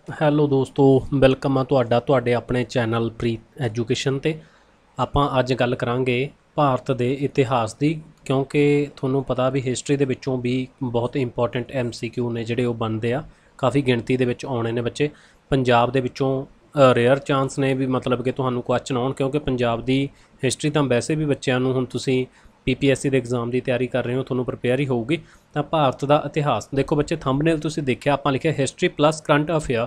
Hello ਦੋਸਤੋ, welcome ਆ ਤੁਹਾਡੇ ਆਪਣੇ ਚੈਨਲ ਪ੍ਰੀਤ ਐਜੂਕੇਸ਼ਨ 'ਤੇ। ਆਪਾਂ ਅੱਜ ਗੱਲ ਕਰਾਂਗੇ ਭਾਰਤ ਦੇ ਇਤਿਹਾਸ ਦੀ, ਕਿਉਂਕਿ ਤੁਹਾਨੂੰ ਪਤਾ ਵੀ ਹਿਸਟਰੀ ਦੇ ਵਿੱਚੋਂ ਵੀ ਬਹੁਤ ਇੰਪੋਰਟੈਂਟ MCQ ਨੇ ਜਿਹੜੇ ਉਹ ਬਣਦੇ ਆ, ਕਾਫੀ ਗਿਣਤੀ ਦੇ ਵਿੱਚ ਆਉਣੇ ਨੇ ਬੱਚੇ। ਪੰਜਾਬ ਦੇ ਵਿੱਚੋਂ ਰੇਅਰ ਚਾਂਸ ਨੇ ਵੀ ਮਤਲਬ ਕਿ ਤੁਹਾਨੂੰ ਕੁਐਸਚਨ ਆਉਣ, ਕਿਉਂਕਿ ਪੰਜਾਬ ਦੀ ਹਿਸਟਰੀ ਤਾਂ ਵੈਸੇ ਵੀ ਬੱਚਿਆਂ ਨੂੰ, ਹੁਣ ਤੁਸੀਂ PPSC ਦੇ ਐਗਜ਼ਾਮ ਦੀ ਤਿਆਰੀ ਕਰ ਰਹੇ ਹੋ, ਤੁਹਾਨੂੰ ਪ੍ਰਪੇਅਰ ਹੀ ਹੋਊਗੀ। ਤਾਂ ਭਾਰਤ ਦਾ ਇਤਿਹਾਸ ਦੇਖੋ ਬੱਚੇ, ਥੰਬਨੇਲ ਤੁਸੀਂ ਦੇਖਿਆ ਆਪਾਂ ਲਿਖਿਆ ਹਿਸਟਰੀ ਪਲੱਸ ਕਰੰਟ ਅਫੇਅਰ।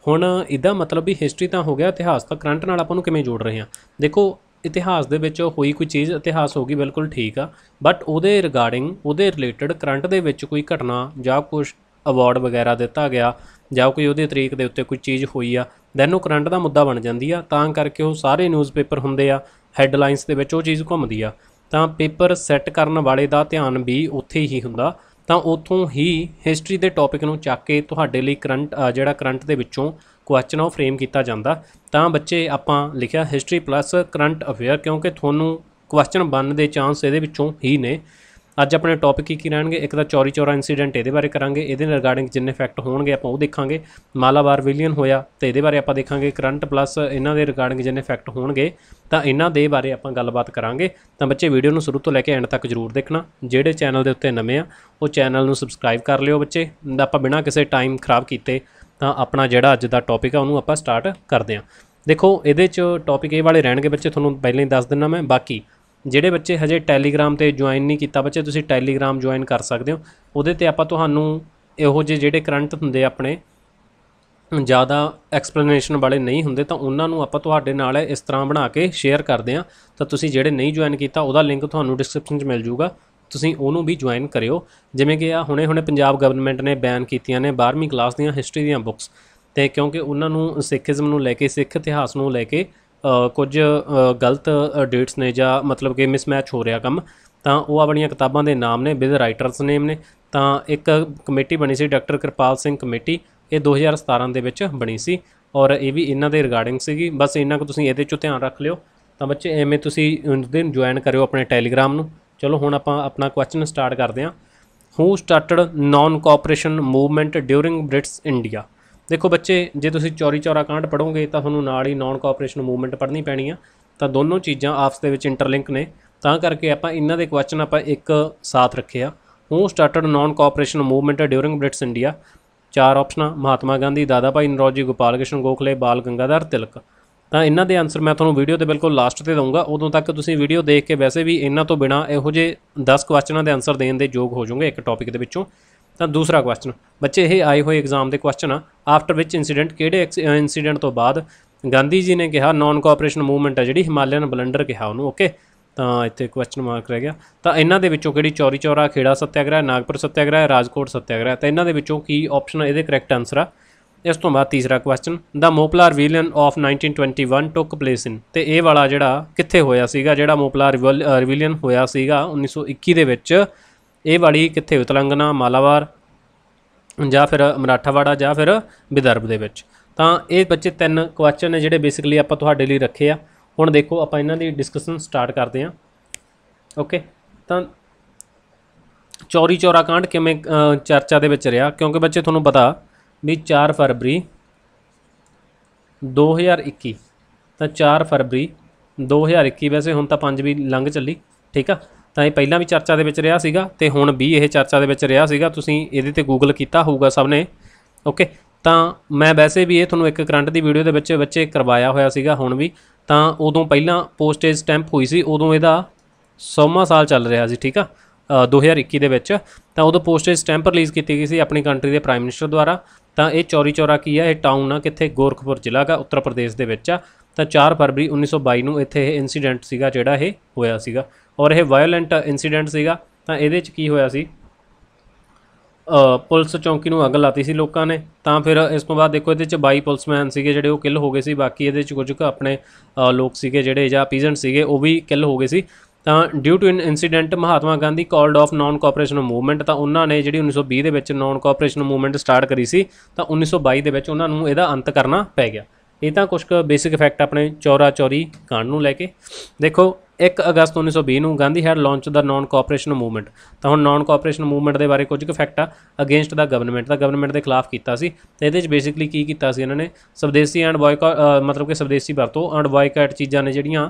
ਹੁਣ ਇਹਦਾ ਮਤਲਬ ਵੀ ਹਿਸਟਰੀ ਤਾਂ ਹੋ ਗਿਆ, ਇਤਿਹਾਸ ਤਾਂ ਕਰੰਟ ਨਾਲ ਆਪਾਂ ਨੂੰ ਕਿਵੇਂ ਜੋੜ ਰਹੇ ਹਾਂ। ਦੇਖੋ ਇਤਿਹਾਸ ਦੇ ਵਿੱਚ ਹੋਈ ਕੋਈ ਚੀਜ਼ ਇਤਿਹਾਸ ਹੋ ਗਈ, ਬਿਲਕੁਲ ਠੀਕ ਆ, ਬਟ ਉਹਦੇ ਰਿਗਾਰਡਿੰਗ ਉਹਦੇ ਰਿਲੇਟਡ ਕਰੰਟ ਦੇ ਵਿੱਚ ਕੋਈ ਘਟਨਾ ਜਾਂ ਕੁਛ ਅਵਾਰਡ ਵਗੈਰਾ ਦਿੱਤਾ ਗਿਆ ਜਾਂ ਕੋਈ ਉਹਦੇ ਤਰੀਕ ਦੇ ਉੱਤੇ ਕੋਈ ਚੀਜ਼ ਹੋਈ ਆ, ਦੈਨ ਉਹ ਕਰੰਟ ਦਾ ਮੁੱਦਾ ਬਣ ਜਾਂਦੀ ਆ। ਤਾਂ ਕਰਕੇ ਉਹ ਸਾਰੇ ਨਿਊਜ਼ਪੇਪਰ ਹੁੰਦੇ ਆ, ਹੈੱਡਲਾਈਨਸ ਦੇ ਵਿੱਚ ਉਹ ਚੀਜ਼ ਘੁੰਮਦੀ ਆ। ਤਾਂ ਪੇਪਰ ਸੈੱਟ ਕਰਨ ਵਾਲੇ ਦਾ ਧਿਆਨ ਵੀ ਉੱਥੇ ਹੀ ਹੁੰਦਾ। ਤਾਂ ਉੱਥੋਂ ਹੀ ਹਿਸਟਰੀ ਦੇ ਟੌਪਿਕ ਨੂੰ ਚੱਕ ਕੇ ਤੁਹਾਡੇ ਲਈ ਜਿਹੜਾ ਕਰੰਟ ਦੇ ਵਿੱਚੋਂ ਕੁਐਸਚਨ ਉਹ ਫਰੇਮ ਕੀਤਾ ਜਾਂਦਾ। ਤਾਂ ਬੱਚੇ ਆਪਾਂ ਲਿਖਿਆ ਹਿਸਟਰੀ ਪਲੱਸ ਕਰੰਟ ਅਫੇਅਰ, ਕਿਉਂਕਿ ਤੁਹਾਨੂੰ ਕੁਐਸਚਨ ਬਣਨ ਦੇ ਚਾਂਸ ਇਹਦੇ ਵਿੱਚੋਂ ਹੀ ਨੇ। ਅੱਜ ਆਪਣੇ ਟੌਪਿਕ ਕੀ ਰਹਿਣਗੇ, ਇੱਕ ਤਾਂ ਚੌਰੀ ਚੌਰਾ ਇੰਸੀਡੈਂਟ, ਇਹਦੇ ਬਾਰੇ ਕਰਾਂਗੇ, ਇਹਦੇ ਰਿਗਾਰਡਿੰਗ ਜਿੰਨੇ ਫੈਕਟ ਹੋਣਗੇ ਆਪਾਂ ਉਹ ਦੇਖਾਂਗੇ। ਮਾਲਾਬਾਰ ਵਿਲੀਅਨ ਹੋਇਆ ਤੇ ਇਹਦੇ ਬਾਰੇ ਆਪਾਂ ਦੇਖਾਂਗੇ। ਕਰੰਟ ਪਲੱਸ ਇਹਨਾਂ ਦੇ ਰਿਗਾਰਡਿੰਗ ਜਿੰਨੇ ਫੈਕਟ ਹੋਣਗੇ ਤਾਂ ਇਹਨਾਂ ਦੇ ਬਾਰੇ ਆਪਾਂ ਗੱਲਬਾਤ ਕਰਾਂਗੇ। ਤਾਂ ਬੱਚੇ ਵੀਡੀਓ ਨੂੰ ਸ਼ੁਰੂ ਤੋਂ ਲੈ ਕੇ ਐਂਡ ਤੱਕ ਜ਼ਰੂਰ ਦੇਖਣਾ। ਜਿਹੜੇ ਚੈਨਲ ਦੇ ਉੱਤੇ ਨਵੇਂ ਆ ਉਹ ਚੈਨਲ ਨੂੰ ਸਬਸਕ੍ਰਾਈਬ ਕਰ ਲਿਓ ਬੱਚੇ। ਆਪਾਂ ਬਿਨਾਂ ਕਿਸੇ ਟਾਈਮ ਖਰਾਬ ਕੀਤੇ ਤਾਂ ਆਪਣਾ ਜਿਹੜਾ ਅੱਜ ਦਾ ਟੌਪਿਕ ਆ ਉਹਨੂੰ ਆਪਾਂ ਸਟਾਰਟ ਕਰਦੇ ਹਾਂ। ਦੇਖੋ ਇਹਦੇ 'ਚ ਟੌਪਿਕ ਇਹ ਵਾਲੇ ਰਹਿਣਗੇ ਬੱਚੇ, ਤੁਹਾਨੂੰ ਪਹਿਲਾਂ ਹੀ ਦੱਸ ਦਿੰਦਾ ਮੈਂ। ਬਾਕੀ ਜਿਹੜੇ ਬੱਚੇ ਹਜੇ ਟੈਲੀਗ੍ਰਾਮ 'ਤੇ ਜੁਆਇਨ ਨਹੀਂ ਕੀਤਾ ਬੱਚੇ, ਤੁਸੀਂ ਟੈਲੀਗ੍ਰਾਮ ਜੁਆਇਨ ਕਰ ਸਕਦੇ ਹੋ। ਉਹਦੇ 'ਤੇ ਆਪਾਂ ਤੁਹਾਨੂੰ ਇਹੋ ਜਿਹੇ ਜਿਹੜੇ ਕਰੰਟ ਹੁੰਦੇ ਆਪਣੇ ਜ਼ਿਆਦਾ ਐਕਸਪਲੇਨੇਸ਼ਨ ਵਾਲੇ ਨਹੀਂ ਹੁੰਦੇ, ਤਾਂ ਉਹਨਾਂ ਨੂੰ ਆਪਾਂ ਤੁਹਾਡੇ ਨਾਲ ਇਸ ਤਰ੍ਹਾਂ ਬਣਾ ਕੇ ਸ਼ੇਅਰ ਕਰਦੇ ਹਾਂ। ਤਾਂ ਤੁਸੀਂ ਜਿਹੜੇ ਨਹੀਂ ਜੁਆਇਨ ਕੀਤਾ ਉਹਦਾ ਲਿੰਕ ਤੁਹਾਨੂੰ ਡਿਸਕ੍ਰਿਪਸ਼ਨ 'ਚ ਮਿਲ ਜੂਗਾ, ਤੁਸੀਂ ਉਹਨੂੰ ਵੀ ਜੁਆਇਨ ਕਰਿਓ। ਜਿਵੇਂ ਕਿ ਆ ਹੁਣੇ ਪੰਜਾਬ ਗਵਰਨਮੈਂਟ ਨੇ ਬੈਨ ਕੀਤੀਆਂ ਨੇ 12ਵੀਂ ਕਲਾਸ ਦੀਆਂ ਹਿਸਟਰੀ ਦੀਆਂ ਬੁੱਕਸ, ਅਤੇ ਕਿਉਂਕਿ ਉਹਨਾਂ ਨੂੰ ਸਿੱਖੀਜ਼ਮ ਨੂੰ ਲੈ ਕੇ, ਸਿੱਖ ਇਤਿਹਾਸ ਨੂੰ ਲੈ ਕੇ ਕੁਝ ਗਲਤ ਡੇਟਸ ਨੇ ਜਾਂ ਮਤਲਬ ਕਿ ਮਿਸਮੈਚ ਹੋ ਰਿਹਾ ਕੰਮ। ਤਾਂ ਉਹ ਆਪਣੀਆਂ ਕਿਤਾਬਾਂ ਦੇ ਨਾਮ ਨੇ ਵਿਦ ਰਾਈਟਰਸ ਨੇਮ ਨੇ। ਤਾਂ ਇੱਕ ਕਮੇਟੀ ਬਣੀ ਸੀ ਡਾਕਟਰ ਕਿਰਪਾਲ ਸਿੰਘ ਕਮੇਟੀ, ਇਹ 2017 ਦੇ ਵਿੱਚ ਬਣੀ ਸੀ, ਔਰ ਇਹ ਵੀ ਇਹਨਾਂ ਦੇ ਰਿਗਾਰਡਿੰਗ ਸੀਗੀ। ਬਸ ਇੰਨਾ ਕੁ ਤੁਸੀਂ ਇਹਦੇ 'ਚੋਂ ਧਿਆਨ ਰੱਖ ਲਿਓ। ਤਾਂ ਬੱਚੇ ਐਵੇਂ ਤੁਸੀਂ ਉਹਦੇ ਨੂੰ ਜੁਆਇਨ ਕਰਿਓ ਆਪਣੇ ਟੈਲੀਗ੍ਰਾਮ ਨੂੰ। ਚਲੋ ਹੁਣ ਆਪਾਂ ਆਪਣਾ ਕੁਐਸਚਨ ਸਟਾਰਟ ਕਰਦੇ ਹਾਂ। Who started non cooperation movement during British India. ਦੇਖੋ ਬੱਚੇ, ਜੇ ਤੁਸੀਂ ਚੌਰੀ ਚੌਰਾ ਕਾਂਡ ਪੜ੍ਹੋਗੇ ਤਾਂ ਤੁਹਾਨੂੰ ਨਾਲ ਹੀ ਨੌਨ ਕੋਆਪਰੇਸ਼ਨ ਮੂਵਮੈਂਟ ਪੜ੍ਹਨੀ ਪੈਣੀ ਆ। ਤਾਂ ਦੋਨੋਂ ਚੀਜ਼ਾਂ ਆਪਸ ਦੇ ਵਿੱਚ ਇੰਟਰਲਿੰਕ ਨੇ, ਤਾਂ ਕਰਕੇ ਆਪਾਂ ਇਹਨਾਂ ਦੇ ਕੁਐਸਚਨ ਆਪਾਂ ਇੱਕ ਸਾਥ ਰੱਖੇ ਆ। Who started non cooperation movement during British India. ਚਾਰ ਆਪਸ਼ਨਾਂ: ਮਹਾਤਮਾ ਗਾਂਧੀ, ਦਾਦਾ ਭਾਈ ਨਰੋਜੀ, ਗੋਪਾਲ ਕ੍ਰਿਸ਼ਨ ਗੋਖਲੇ, ਬਾਲ ਗੰਗਾਧਰ ਤਿਲਕ। ਤਾਂ ਇਹਨਾਂ ਦੇ ਆਨਸਰ ਮੈਂ ਤੁਹਾਨੂੰ ਵੀਡੀਓ ਦੇ ਬਿਲਕੁਲ ਲਾਸਟ ਤੇ ਦਊਂਗਾ। ਉਦੋਂ ਤੱਕ ਤੁਸੀਂ ਵੀਡੀਓ ਦੇਖ ਕੇ ਵੈਸੇ ਵੀ ਇਹਨਾਂ ਤੋਂ ਬਿਨਾਂ ਇਹੋ ਜਿਹੇ 10 ਕੁਐਸਚਨਾਂ ਦੇ ਆਨਸਰ ਦੇਣ ਦੇ ਯੋਗ ਹੋ ਜਾਓਗੇ ਇੱਕ ਟੌਪਿਕ ਦੇ ਵਿੱਚੋਂ। ਤਾਂ ਦੂਸਰਾ ਕੁਐਸਚਨ ਬੱਚੇ, ਇਹ ਆਏ ਹੋਏ ਐਗਜ਼ਾਮ ਦੇ ਕੁਐਸਚਨ ਆ। ਆਫਟਰ ਵਿਚ ਇੰਸੀਡੈਂਟ, ਕਿਹੜੇ ਇੰਸੀਡੈਂਟ ਤੋਂ ਬਾਅਦ ਗਾਂਧੀ ਜੀ ਨੇ ਕਿਹਾ ਨੌਨ ਕੋਆਪਰੇਸ਼ਨ ਮੂਵਮੈਂਟ ਹੈ ਜਿਹੜੀ ਹਿਮਾਲਿਅਨ ਬਲੰਡਰ ਕਿਹਾ ਉਹਨੂੰ। ਓਕੇ, ਤਾਂ ਇੱਥੇ ਕੁਐਸਚਨ ਮਾਰਕ ਰਹਿ ਗਿਆ। ਤਾਂ ਇਹਨਾਂ ਦੇ ਵਿੱਚੋਂ ਕਿਹੜੀ, ਚੌਰੀ ਚੌਰਾ, ਖੇੜਾ ਸੱਤਿਆਗ੍ਰਹਿ, ਨਾਗਪੁਰ ਸੱਤਿਆਗ੍ਰਹਿ, ਰਾਜਕੋਟ ਸੱਤਿਆਗ੍ਰਹਿ। ਤਾਂ ਇਹਨਾਂ ਦੇ ਵਿੱਚੋਂ ਕੀ ਆਪਸ਼ਨ ਇਹਦੇ ਕਰੈਕਟ ਆਨਸਰ ਆ। ਇਸ ਤੋਂ ਬਾਅਦ ਤੀਸਰਾ ਕੁਐਸਚਨ, ਦ ਮੋਪਲਾਰ ਰਿਵੀਲੀਅਨ ਆਫ 1921 ਟੁੱਕ ਪਲੇਸ ਇਨ। ਤੇ ਇਹ ਵਾਲਾ ਜਿਹੜਾ ਕਿੱਥੇ ਹੋਇਆ ਸੀਗਾ, ਜਿਹੜਾ ਮੋਪਲਾਰ ਰਿਵੀਲੀਅਨ ਹੋਇਆ ਸੀਗਾ 1921 ਦੇ ਵਿੱਚ, ਇਹ ਵਾਲੀ ਕਿੱਥੇ, ਤੇਲੰਗਾਨਾ, ਮਾਲਾਬਾਰ ਜਾਂ ਫਿਰ ਮਰਾਠਾਵਾੜਾ ਜਾਂ ਫਿਰ ਵਿਦਰਭ ਦੇ ਵਿੱਚ। ਤਾਂ ਇਹ ਬੱਚੇ 3 ਕੁਐਸਚਨ ਨੇ ਜਿਹੜੇ ਬੇਸਿਕਲੀ ਆਪਾਂ ਤੁਹਾਡੇ ਲਈ ਰੱਖੇ ਆ। ਹੁਣ ਦੇਖੋ ਆਪਾਂ ਇਹਨਾਂ ਦੀ ਡਿਸਕਸ਼ਨ ਸਟਾਰਟ ਕਰਦੇ ਹਾਂ। ਓਕੇ, ਤਾਂ ਚੌਰੀ ਚੌਰਾ ਕਾਂਡ ਕਿਵੇਂ ਚਰਚਾ ਦੇ ਵਿੱਚ ਰਿਹਾ, ਕਿਉਂਕਿ ਬੱਚੇ ਤੁਹਾਨੂੰ ਪਤਾ ਵੀ 4 ਫਰਵਰੀ 2021, ਤਾਂ 4 ਫਰਵਰੀ 2021, ਵੈਸੇ ਹੁਣ ਤਾਂ 5 ਵੀ ਲੰਘ ਚੱਲੀ, ਠੀਕ ਆ। ਤਾਂ ਇਹ ਪਹਿਲਾਂ ਵੀ ਚਰਚਾ ਦੇ ਵਿੱਚ ਰਿਹਾ ਸੀਗਾ ਅਤੇ ਹੁਣ ਵੀ ਇਹ ਚਰਚਾ ਦੇ ਵਿੱਚ ਰਿਹਾ ਸੀਗਾ। ਤੁਸੀਂ ਇਹਦੇ 'ਤੇ ਗੂਗਲ ਕੀਤਾ ਹੋਊਗਾ ਸਭ ਨੇ। ਓਕੇ, ਤਾਂ ਮੈਂ ਵੈਸੇ ਵੀ ਇਹ ਤੁਹਾਨੂੰ ਇੱਕ ਕਰੰਟ ਦੀ ਵੀਡੀਓ ਦੇ ਵਿੱਚ ਬੱਚੇ ਕਰਵਾਇਆ ਹੋਇਆ ਸੀਗਾ ਹੁਣ ਵੀ। ਤਾਂ ਉਦੋਂ ਪਹਿਲਾਂ ਪੋਸਟੇਜ ਸਟੈਂਪ ਹੋਈ ਸੀ, ਉਦੋਂ ਇਹਦਾ 100ਵਾਂ ਸਾਲ ਚੱਲ ਰਿਹਾ ਸੀ, ਠੀਕ ਆ, 2021 ਦੇ ਵਿੱਚ। ਤਾਂ ਉਦੋਂ ਪੋਸਟੇਜ ਸਟੈਂਪ ਰਿਲੀਜ਼ ਕੀਤੀ ਗਈ ਸੀ ਆਪਣੀ ਕੰਟਰੀ ਦੇ ਪ੍ਰਾਈਮ ਮਿਨਿਸਟਰ ਦੁਆਰਾ। ਤਾਂ ਇਹ ਚੌਰੀ ਚੌਰਾ ਕੀ ਆ, ਇਹ ਟਾਊਨ ਆ ਕਿੱਥੇ, ਗੋਰਖਪੁਰ ਜ਼ਿਲ੍ਹਾ ਗਾ, ਉੱਤਰ ਪ੍ਰਦੇਸ਼ ਦੇ ਵਿੱਚ ਆ। ਤਾਂ 4 ਫਰਵਰੀ 1922 ਨੂੰ ਇੱਥੇ ਇਹ ਇੰਸੀਡੈਂਟ ਸੀਗਾ ਜਿਹੜਾ ਇਹ ਹੋਇਆ ਸੀਗਾ, ਔਰ ਇਹ ਵਾਇਓਲੈਂਟ ਇੰਸੀਡੈਂਟ ਸੀਗਾ। ਤਾਂ ਇਹਦੇ 'ਚ ਕੀ ਹੋਇਆ ਸੀ, ਪੁਲਿਸ ਚੌਂਕੀ ਨੂੰ ਅੱਗ ਲਾਤੀ ਸੀ ਲੋਕਾਂ ਨੇ। ਤਾਂ ਫਿਰ ਇਸ ਤੋਂ ਬਾਅਦ ਦੇਖੋ ਇਹਦੇ 'ਚ 22 ਪੁਲਿਸਮੈਨ ਸੀਗੇ ਜਿਹੜੇ ਉਹ ਕਿੱਲ ਹੋ ਗਏ ਸੀ। ਬਾਕੀ ਇਹਦੇ 'ਚ ਕੁਝ ਕੁ ਆਪਣੇ ਲੋਕ ਸੀਗੇ ਜਿਹੜੇ ਜਾਂ ਪੀਜੈਂਟ ਸੀਗੇ ਉਹ ਵੀ ਕਿੱਲ ਹੋ ਗਏ ਸੀ। ਤਾਂ due to incident Mahatma Gandhi called off non cooperation movement. ਤਾਂ ਉਹਨਾਂ ਨੇ ਜਿਹੜੀ 1920 ਦੇ ਵਿੱਚ ਨੌਨ ਕੋਆਪਰੇਸ਼ਨ ਮੂਵਮੈਂਟ ਸਟਾਰਟ ਕਰੀ ਸੀ, ਤਾਂ 1922 ਦੇ ਵਿੱਚ ਉਹਨਾਂ ਨੂੰ ਇਹਦਾ ਅੰਤ ਕਰਨਾ ਪੈ ਗਿਆ। ਇਹ ਤਾਂ ਕੁਛ ਕੁ ਬੇਸਿਕ ਫੈਕਟ ਆਪਣੇ ਚੌਰਾ ਚੌਰੀ ਕਾਂਡ ਨੂੰ ਲੈ ਕੇ। ਦੇਖੋ 1 ਅਗਸਤ 1920 ਨੂੰ ਗਾਂਧੀ ਹੈਡ ਲਾਂਚ ਦਾ ਨੌਨ ਕੋਆਪਰੇਸ਼ਨ ਮੂਵਮੈਂਟ। ਤਾਂ ਹੁਣ ਨੌਨ ਕੋਆਪਰੇਸ਼ਨ ਮੂਵਮੈਂਟ ਦੇ ਬਾਰੇ ਕੁਝ ਕੁ ਫੈਕਟ ਆ। ਅਗੇਂਸਟ ਦਾ ਗਵਰਨਮੈਂਟ ਦੇ ਖਿਲਾਫ ਕੀਤਾ ਸੀ। ਤੇ ਇਹਦੇ 'ਚ ਬੇਸਿਕਲੀ ਕੀ ਕੀਤਾ ਸੀ ਇਹਨਾਂ ਨੇ, ਸਵਦੇਸੀ ਐਂਡ ਮਤਲਬ ਕਿ ਸਵਦੇਸੀ ਵਰਤੋਂ ਐਂਡ ਬਾਇਕਾਟ ਚੀਜ਼ਾਂ ਨੇ ਜਿਹੜੀਆਂ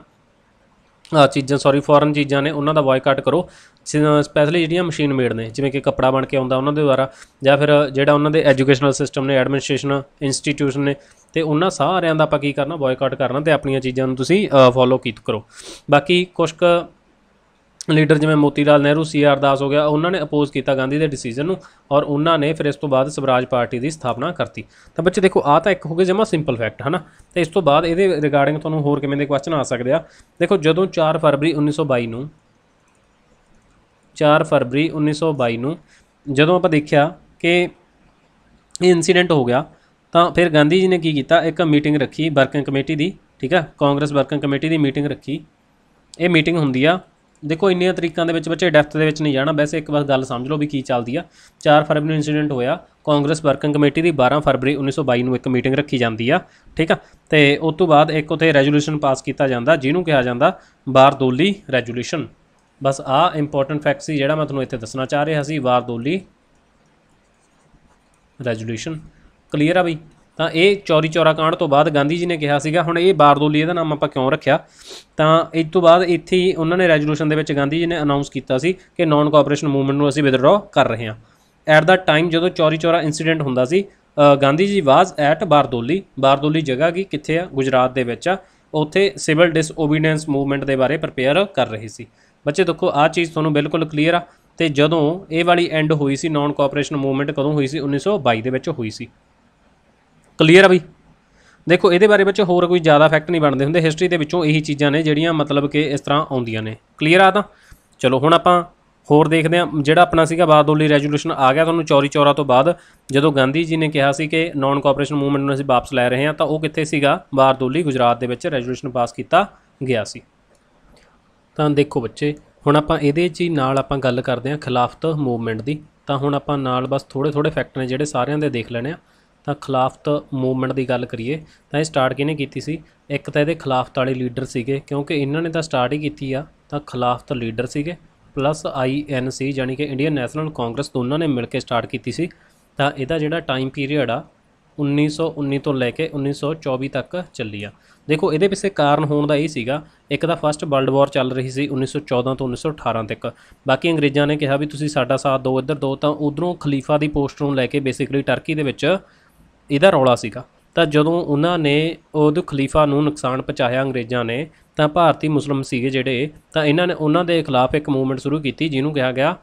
ਫੋਰਨ ਚੀਜ਼ਾਂ ਨੇ ਉਹਨਾਂ ਦਾ ਬਾਇਕਾਟ ਕਰੋ। ਸਪੈਸ਼ਲੀ ਜਿਹੜੀਆਂ ਮਸ਼ੀਨ ਮੇਡ ਨੇ, ਜਿਵੇਂ ਕਿ ਕੱਪੜਾ ਬਣ ਕੇ ਆਉਂਦਾ ਉਹਨਾਂ ਦੇ ਦੁਆਰਾ, ਜਾਂ ਫਿਰ ਜਿਹੜਾ ਉਹਨਾਂ ਦੇ ਐਜੂਕੇਸ਼ਨਲ ਸਿਸਟਮ ਨੇ, ਐਡਮਿਨਿਸਟ੍ਰੇਸ਼ਨ ਇੰਸਟੀਟਿਊਸ਼ਨ ਨੇ, ਤੇ ਉਹਨਾਂ ਸਾਰਿਆਂ ਦਾ ਆਪਾਂ ਕੀ ਕਰਨਾ, ਬਾਇਕਾਟ ਕਰਨਾ ਤੇ ਆਪਣੀਆਂ ਚੀਜ਼ਾਂ ਨੂੰ ਤੁਸੀਂ ਫੋਲੋ ਕਰੋ। ਬਾਕੀ ਕੁਛ ਕੁ ਲੀਡਰ ਜਿਵੇਂ ਮੋਤੀ ਲਾਲ ਨਹਿਰੂ, CR ਦਾਸ ਹੋ ਗਿਆ, ਉਹਨਾਂ ਨੇ ਅਪੋਜ਼ ਕੀਤਾ ਗਾਂਧੀ ਦੇ ਡਿਸੀਜਨ ਨੂੰ, ਔਰ ਉਹਨਾਂ ਨੇ ਫਿਰ ਇਸ ਤੋਂ ਬਾਅਦ ਸਵਰਾਜ ਪਾਰਟੀ ਦੀ ਸਥਾਪਨਾ ਕਰਤੀ। ਤਾਂ ਬੱਚੇ ਦੇਖੋ ਆਹ ਤਾਂ ਇੱਕ ਹੋ ਗਿਆ ਜਮਾ ਸਿੰਪਲ ਫੈਕਟ ਹੈ ਨਾ। ਤੇ ਇਸ ਤੋਂ ਬਾਅਦ ਇਹਦੇ ਰਿਗਾਰਡਿੰਗ ਤੁਹਾਨੂੰ ਹੋਰ ਕਿਵੇਂ ਦੇ ਕੁਐਸਚਨ ਆ ਸਕਦੇ ਆ। ਦੇਖੋ ਜਦੋਂ 4 ਫਰਵਰੀ 1922 ਨੂੰ ਜਦੋਂ ਆਪਾਂ ਦੇਖਿਆ ਕਿ ਇਹ ਇਨਸੀਡੈਂਟ ਹੋ ਗਿਆ, ਤਾਂ ਫਿਰ ਗਾਂਧੀ ਜੀ ਨੇ ਕੀ ਕੀਤਾ, ਇੱਕ ਮੀਟਿੰਗ ਰੱਖੀ ਵਰਕਿੰਗ ਕਮੇਟੀ ਦੀ, ਠੀਕ ਹੈ, ਕਾਂਗਰਸ ਵਰਕਿੰਗ ਕਮੇਟੀ ਦੀ ਮੀਟਿੰਗ ਰੱਖੀ। ਇਹ ਮੀਟਿੰਗ ਹੁੰਦੀ ਆ, ਦੇਖੋ ਇੰਨੀਆਂ ਤਰੀਕਾਂ ਦੇ ਵਿੱਚ ਬੱਚੇ ਡੈਪਥ ਦੇ ਵਿੱਚ ਨਹੀਂ ਜਾਣਾ, ਵੈਸੇ ਇੱਕ ਵਾਰ ਗੱਲ ਸਮਝ ਲਓ ਵੀ ਕੀ ਚੱਲਦੀ ਆ। 4 ਫਰਵਰੀ ਨੂੰ ਇੰਸੀਡੈਂਟ ਹੋਇਆ, ਕਾਂਗਰਸ ਵਰਕਿੰਗ ਕਮੇਟੀ ਦੀ 12 ਫਰਵਰੀ 1922 ਨੂੰ ਇੱਕ ਮੀਟਿੰਗ ਰੱਖੀ ਜਾਂਦੀ ਆ, ਠੀਕ ਆ। ਤੇ ਉਸ ਤੋਂ ਬਾਅਦ ਇੱਕ ਉੱਥੇ ਰੈਜੋਲੂਸ਼ਨ ਪਾਸ ਕੀਤਾ ਜਾਂਦਾ ਜਿਹਨੂੰ ਕਿਹਾ ਜਾਂਦਾ ਬਾਰਦੋਲੀ ਰੈਜੋਲੂਸ਼ਨ। ਬਸ ਆਹ ਇੰਪੋਰਟੈਂਟ ਫੈਕਟ ਸੀ ਜਿਹੜਾ ਮੈਂ ਤੁਹਾਨੂੰ ਇੱਥੇ ਦੱਸਣਾ ਚਾਹ ਰਿਹਾ ਸੀ, ਬਾਰਦੋਲੀ ਰੈਜੋਲੂਸ਼ਨ। ਕਲੀਅਰ ਆ ਬਈ। ਤਾਂ ਇਹ ਚੌਰੀ ਚੌਰਾ ਕਾਂਡ ਤੋਂ ਬਾਅਦ ਗਾਂਧੀ ਜੀ ਨੇ ਕਿਹਾ ਸੀਗਾ, ਹੁਣ ਇਹ ਬਾਰਦੋਲੀ ਇਹਦਾ ਨਾਮ ਆਪਾਂ ਕਿਉਂ ਰੱਖਿਆ, ਤਾਂ ਇਸ ਤੋਂ ਬਾਅਦ ਇੱਥੇ ਹੀ ਉਹਨਾਂ ਨੇ ਰੈਜੋਲੂਸ਼ਨ ਦੇ ਵਿੱਚ ਗਾਂਧੀ ਜੀ ਨੇ ਅਨਾਊਂਸ ਕੀਤਾ ਸੀ ਕਿ ਨੌਨ ਕੋਆਪਰੇਸ਼ਨ ਮੂਵਮੈਂਟ ਨੂੰ ਅਸੀਂ ਵਿਦਡਰਾ ਕਰ ਰਹੇ ਹਾਂ। ਐਟ ਦਾ ਟਾਈਮ ਜਦੋਂ ਚੌਰੀ ਚੌਰਾ ਇੰਸੀਡੈਂਟ ਹੁੰਦਾ ਸੀ, ਗਾਂਧੀ ਜੀ ਵਾਜ਼ ਐਟ ਬਾਰਦੋਲੀ ਜਗ੍ਹਾ ਕੀ ਕਿੱਥੇ ਆ, ਗੁਜਰਾਤ ਦੇ ਵਿੱਚ ਆ। ਉੱਥੇ ਸਿਵਲ ਡਿਸਓਬੀਡੀਐਂਸ ਮੂਵਮੈਂਟ ਦੇ ਬਾਰੇ ਪ੍ਰਪੇਅਰ ਕਰ ਰਹੇ ਸੀ। ਬੱਚੇ ਦੇਖੋ ਆਹ ਚੀਜ਼ ਤੁਹਾਨੂੰ ਬਿਲਕੁਲ ਕਲੀਅਰ ਆ। ਤੇ ਜਦੋਂ ਇਹ ਵਾਲੀ ਐਂਡ ਹੋਈ ਸੀ ਨੌਨ ਕੋਆਪਰੇਸ਼ਨ ਮੂਵਮੈਂਟ, ਕਦੋਂ ਹੋਈ ਸੀ, 1922 ਦੇ ਵਿੱਚ ਹੋਈ ਸੀ। ਕਲੀਅਰ ਆ ਬਈ। ਦੇਖੋ ਇਹਦੇ ਬਾਰੇ ਵਿੱਚ ਹੋਰ ਕੋਈ ਜ਼ਿਆਦਾ ਫੈਕਟ ਨਹੀਂ ਬਣਦੇ ਹੁੰਦੇ, ਹਿਸਟਰੀ ਦੇ ਵਿੱਚੋਂ ਇਹੀ ਚੀਜ਼ਾਂ ਨੇ ਜਿਹੜੀਆਂ ਮਤਲਬ ਕਿ ਇਸ ਤਰ੍ਹਾਂ ਆਉਂਦੀਆਂ ਨੇ। ਕਲੀਅਰ ਆ। ਤਾਂ ਚਲੋ ਹੁਣ ਆਪਾਂ ਹੋਰ ਦੇਖਦੇ ਹਾਂ। ਜਿਹੜਾ ਆਪਣਾ ਸੀਗਾ ਬਾਰਦੋਲੀ ਰੈਜੋਲੂਸ਼ਨ ਆ ਗਿਆ ਤੁਹਾਨੂੰ ਚੌਰੀ ਚੌਰਾ ਤੋਂ ਬਾਅਦ, ਜਦੋਂ ਗਾਂਧੀ ਜੀ ਨੇ ਕਿਹਾ ਸੀ ਕਿ ਨੌਨ ਕੋਆਪਰੇਸ਼ਨ ਮੂਵਮੈਂਟ ਨੂੰ ਅਸੀਂ ਵਾਪਸ ਲੈ ਰਹੇ ਹਾਂ, ਤਾਂ ਉਹ ਕਿੱਥੇ ਸੀਗਾ, ਬਾਰਦੋਲੀ ਗੁਜਰਾਤ ਦੇ ਵਿੱਚ ਰੈਜੋਲੂਸ਼ਨ ਪਾਸ ਕੀਤਾ ਗਿਆ ਸੀ। ਤਾਂ ਦੇਖੋ ਬੱਚੇ ਹੁਣ ਆਪਾਂ ਇਹਦੇ 'ਚ ਹੀ ਨਾਲ ਆਪਾਂ ਗੱਲ ਕਰਦੇ ਹਾਂ ਖਿਲਾਫਤ ਮੂਵਮੈਂਟ ਦੀ। ਤਾਂ ਹੁਣ ਆਪਾਂ ਨਾਲ ਬਸ ਥੋੜ੍ਹੇ ਫੈਕਟ ਨੇ ਜਿਹੜੇ ਸਾਰਿਆਂ ਦੇ ਦੇਖ ਲੈਣੇ ਆ। ਤਾਂ ਖਿਲਾਫਤ ਮੂਵਮੈਂਟ ਦੀ ਗੱਲ ਕਰੀਏ ਤਾਂ ਇਹ ਸਟਾਰਟ ਕਿਹਨੇ ਕੀਤੀ ਸੀ। ਇੱਕ ਤਾਂ ਇਹਦੇ ਖਿਲਾਫਤ ਵਾਲੇ ਲੀਡਰ ਸੀਗੇ, ਕਿਉਂਕਿ ਇਹਨਾਂ ਨੇ ਤਾਂ ਸਟਾਰਟ ਹੀ ਕੀਤੀ ਆ। ਤਾਂ ਖਿਲਾਫਤ ਲੀਡਰ ਸੀਗੇ ਪਲੱਸ INC ਯਾਨੀ ਕਿ ਇੰਡੀਅਨ ਨੈਸ਼ਨਲ ਕਾਂਗਰਸ, ਦੋਨਾਂ ਨੇ ਮਿਲ ਕੇ ਸਟਾਰਟ ਕੀਤੀ ਸੀ। ਤਾਂ ਇਹਦਾ ਜਿਹੜਾ ਟਾਈਮ ਪੀਰੀਅਡ ਆ 1919 ਤੋਂ ਲੈ ਕੇ 1924 ਤੱਕ ਚੱਲੀ ਆ। ਦੇਖੋ ਇਹਦੇ ਪਿੱਛੇ ਕਾਰਨ ਹੋਣ ਦਾ ਇਹ ਸੀਗਾ, ਇੱਕ ਤਾਂ ਫਸਟ ਵਰਲਡ ਵਾਰ ਚੱਲ ਰਹੀ ਸੀ 1914 ਤੋਂ 1918 ਤੱਕ। ਬਾਕੀ ਅੰਗਰੇਜ਼ਾਂ ਨੇ ਕਿਹਾ ਵੀ ਤੁਸੀਂ ਸਾਡਾ ਸਾਥ ਦਿਓ, ਇੱਧਰ ਦਿਓ। ਤਾਂ ਉੱਧਰੋਂ ਖਲੀਫਾ ਦੀ ਪੋਸਟ ਨੂੰ ਲੈ ਕੇ ਬੇਸਿਕਲੀ ਟਰਕੀ ਦੇ ਵਿੱਚ ਇਹਦਾ ਰੌਲਾ ਸੀਗਾ। ਤਾਂ ਜਦੋਂ ਉਹਨਾਂ ਨੇ ਉਹਦੇ ਖਲੀਫਾ ਨੂੰ ਨੁਕਸਾਨ ਪਹੁੰਚਾਇਆ ਅੰਗਰੇਜ਼ਾਂ ਨੇ, ਤਾਂ ਭਾਰਤੀ ਮੁਸਲਿਮ ਸੀਗੇ ਜਿਹੜੇ, ਤਾਂ ਇਹਨਾਂ ਨੇ ਉਹਨਾਂ ਦੇ ਖਿਲਾਫ ਇੱਕ ਮੂਵਮੈਂਟ ਸ਼ੁਰੂ ਕੀਤੀ ਜਿਹਨੂੰ ਕਿਹਾ ਗਿਆ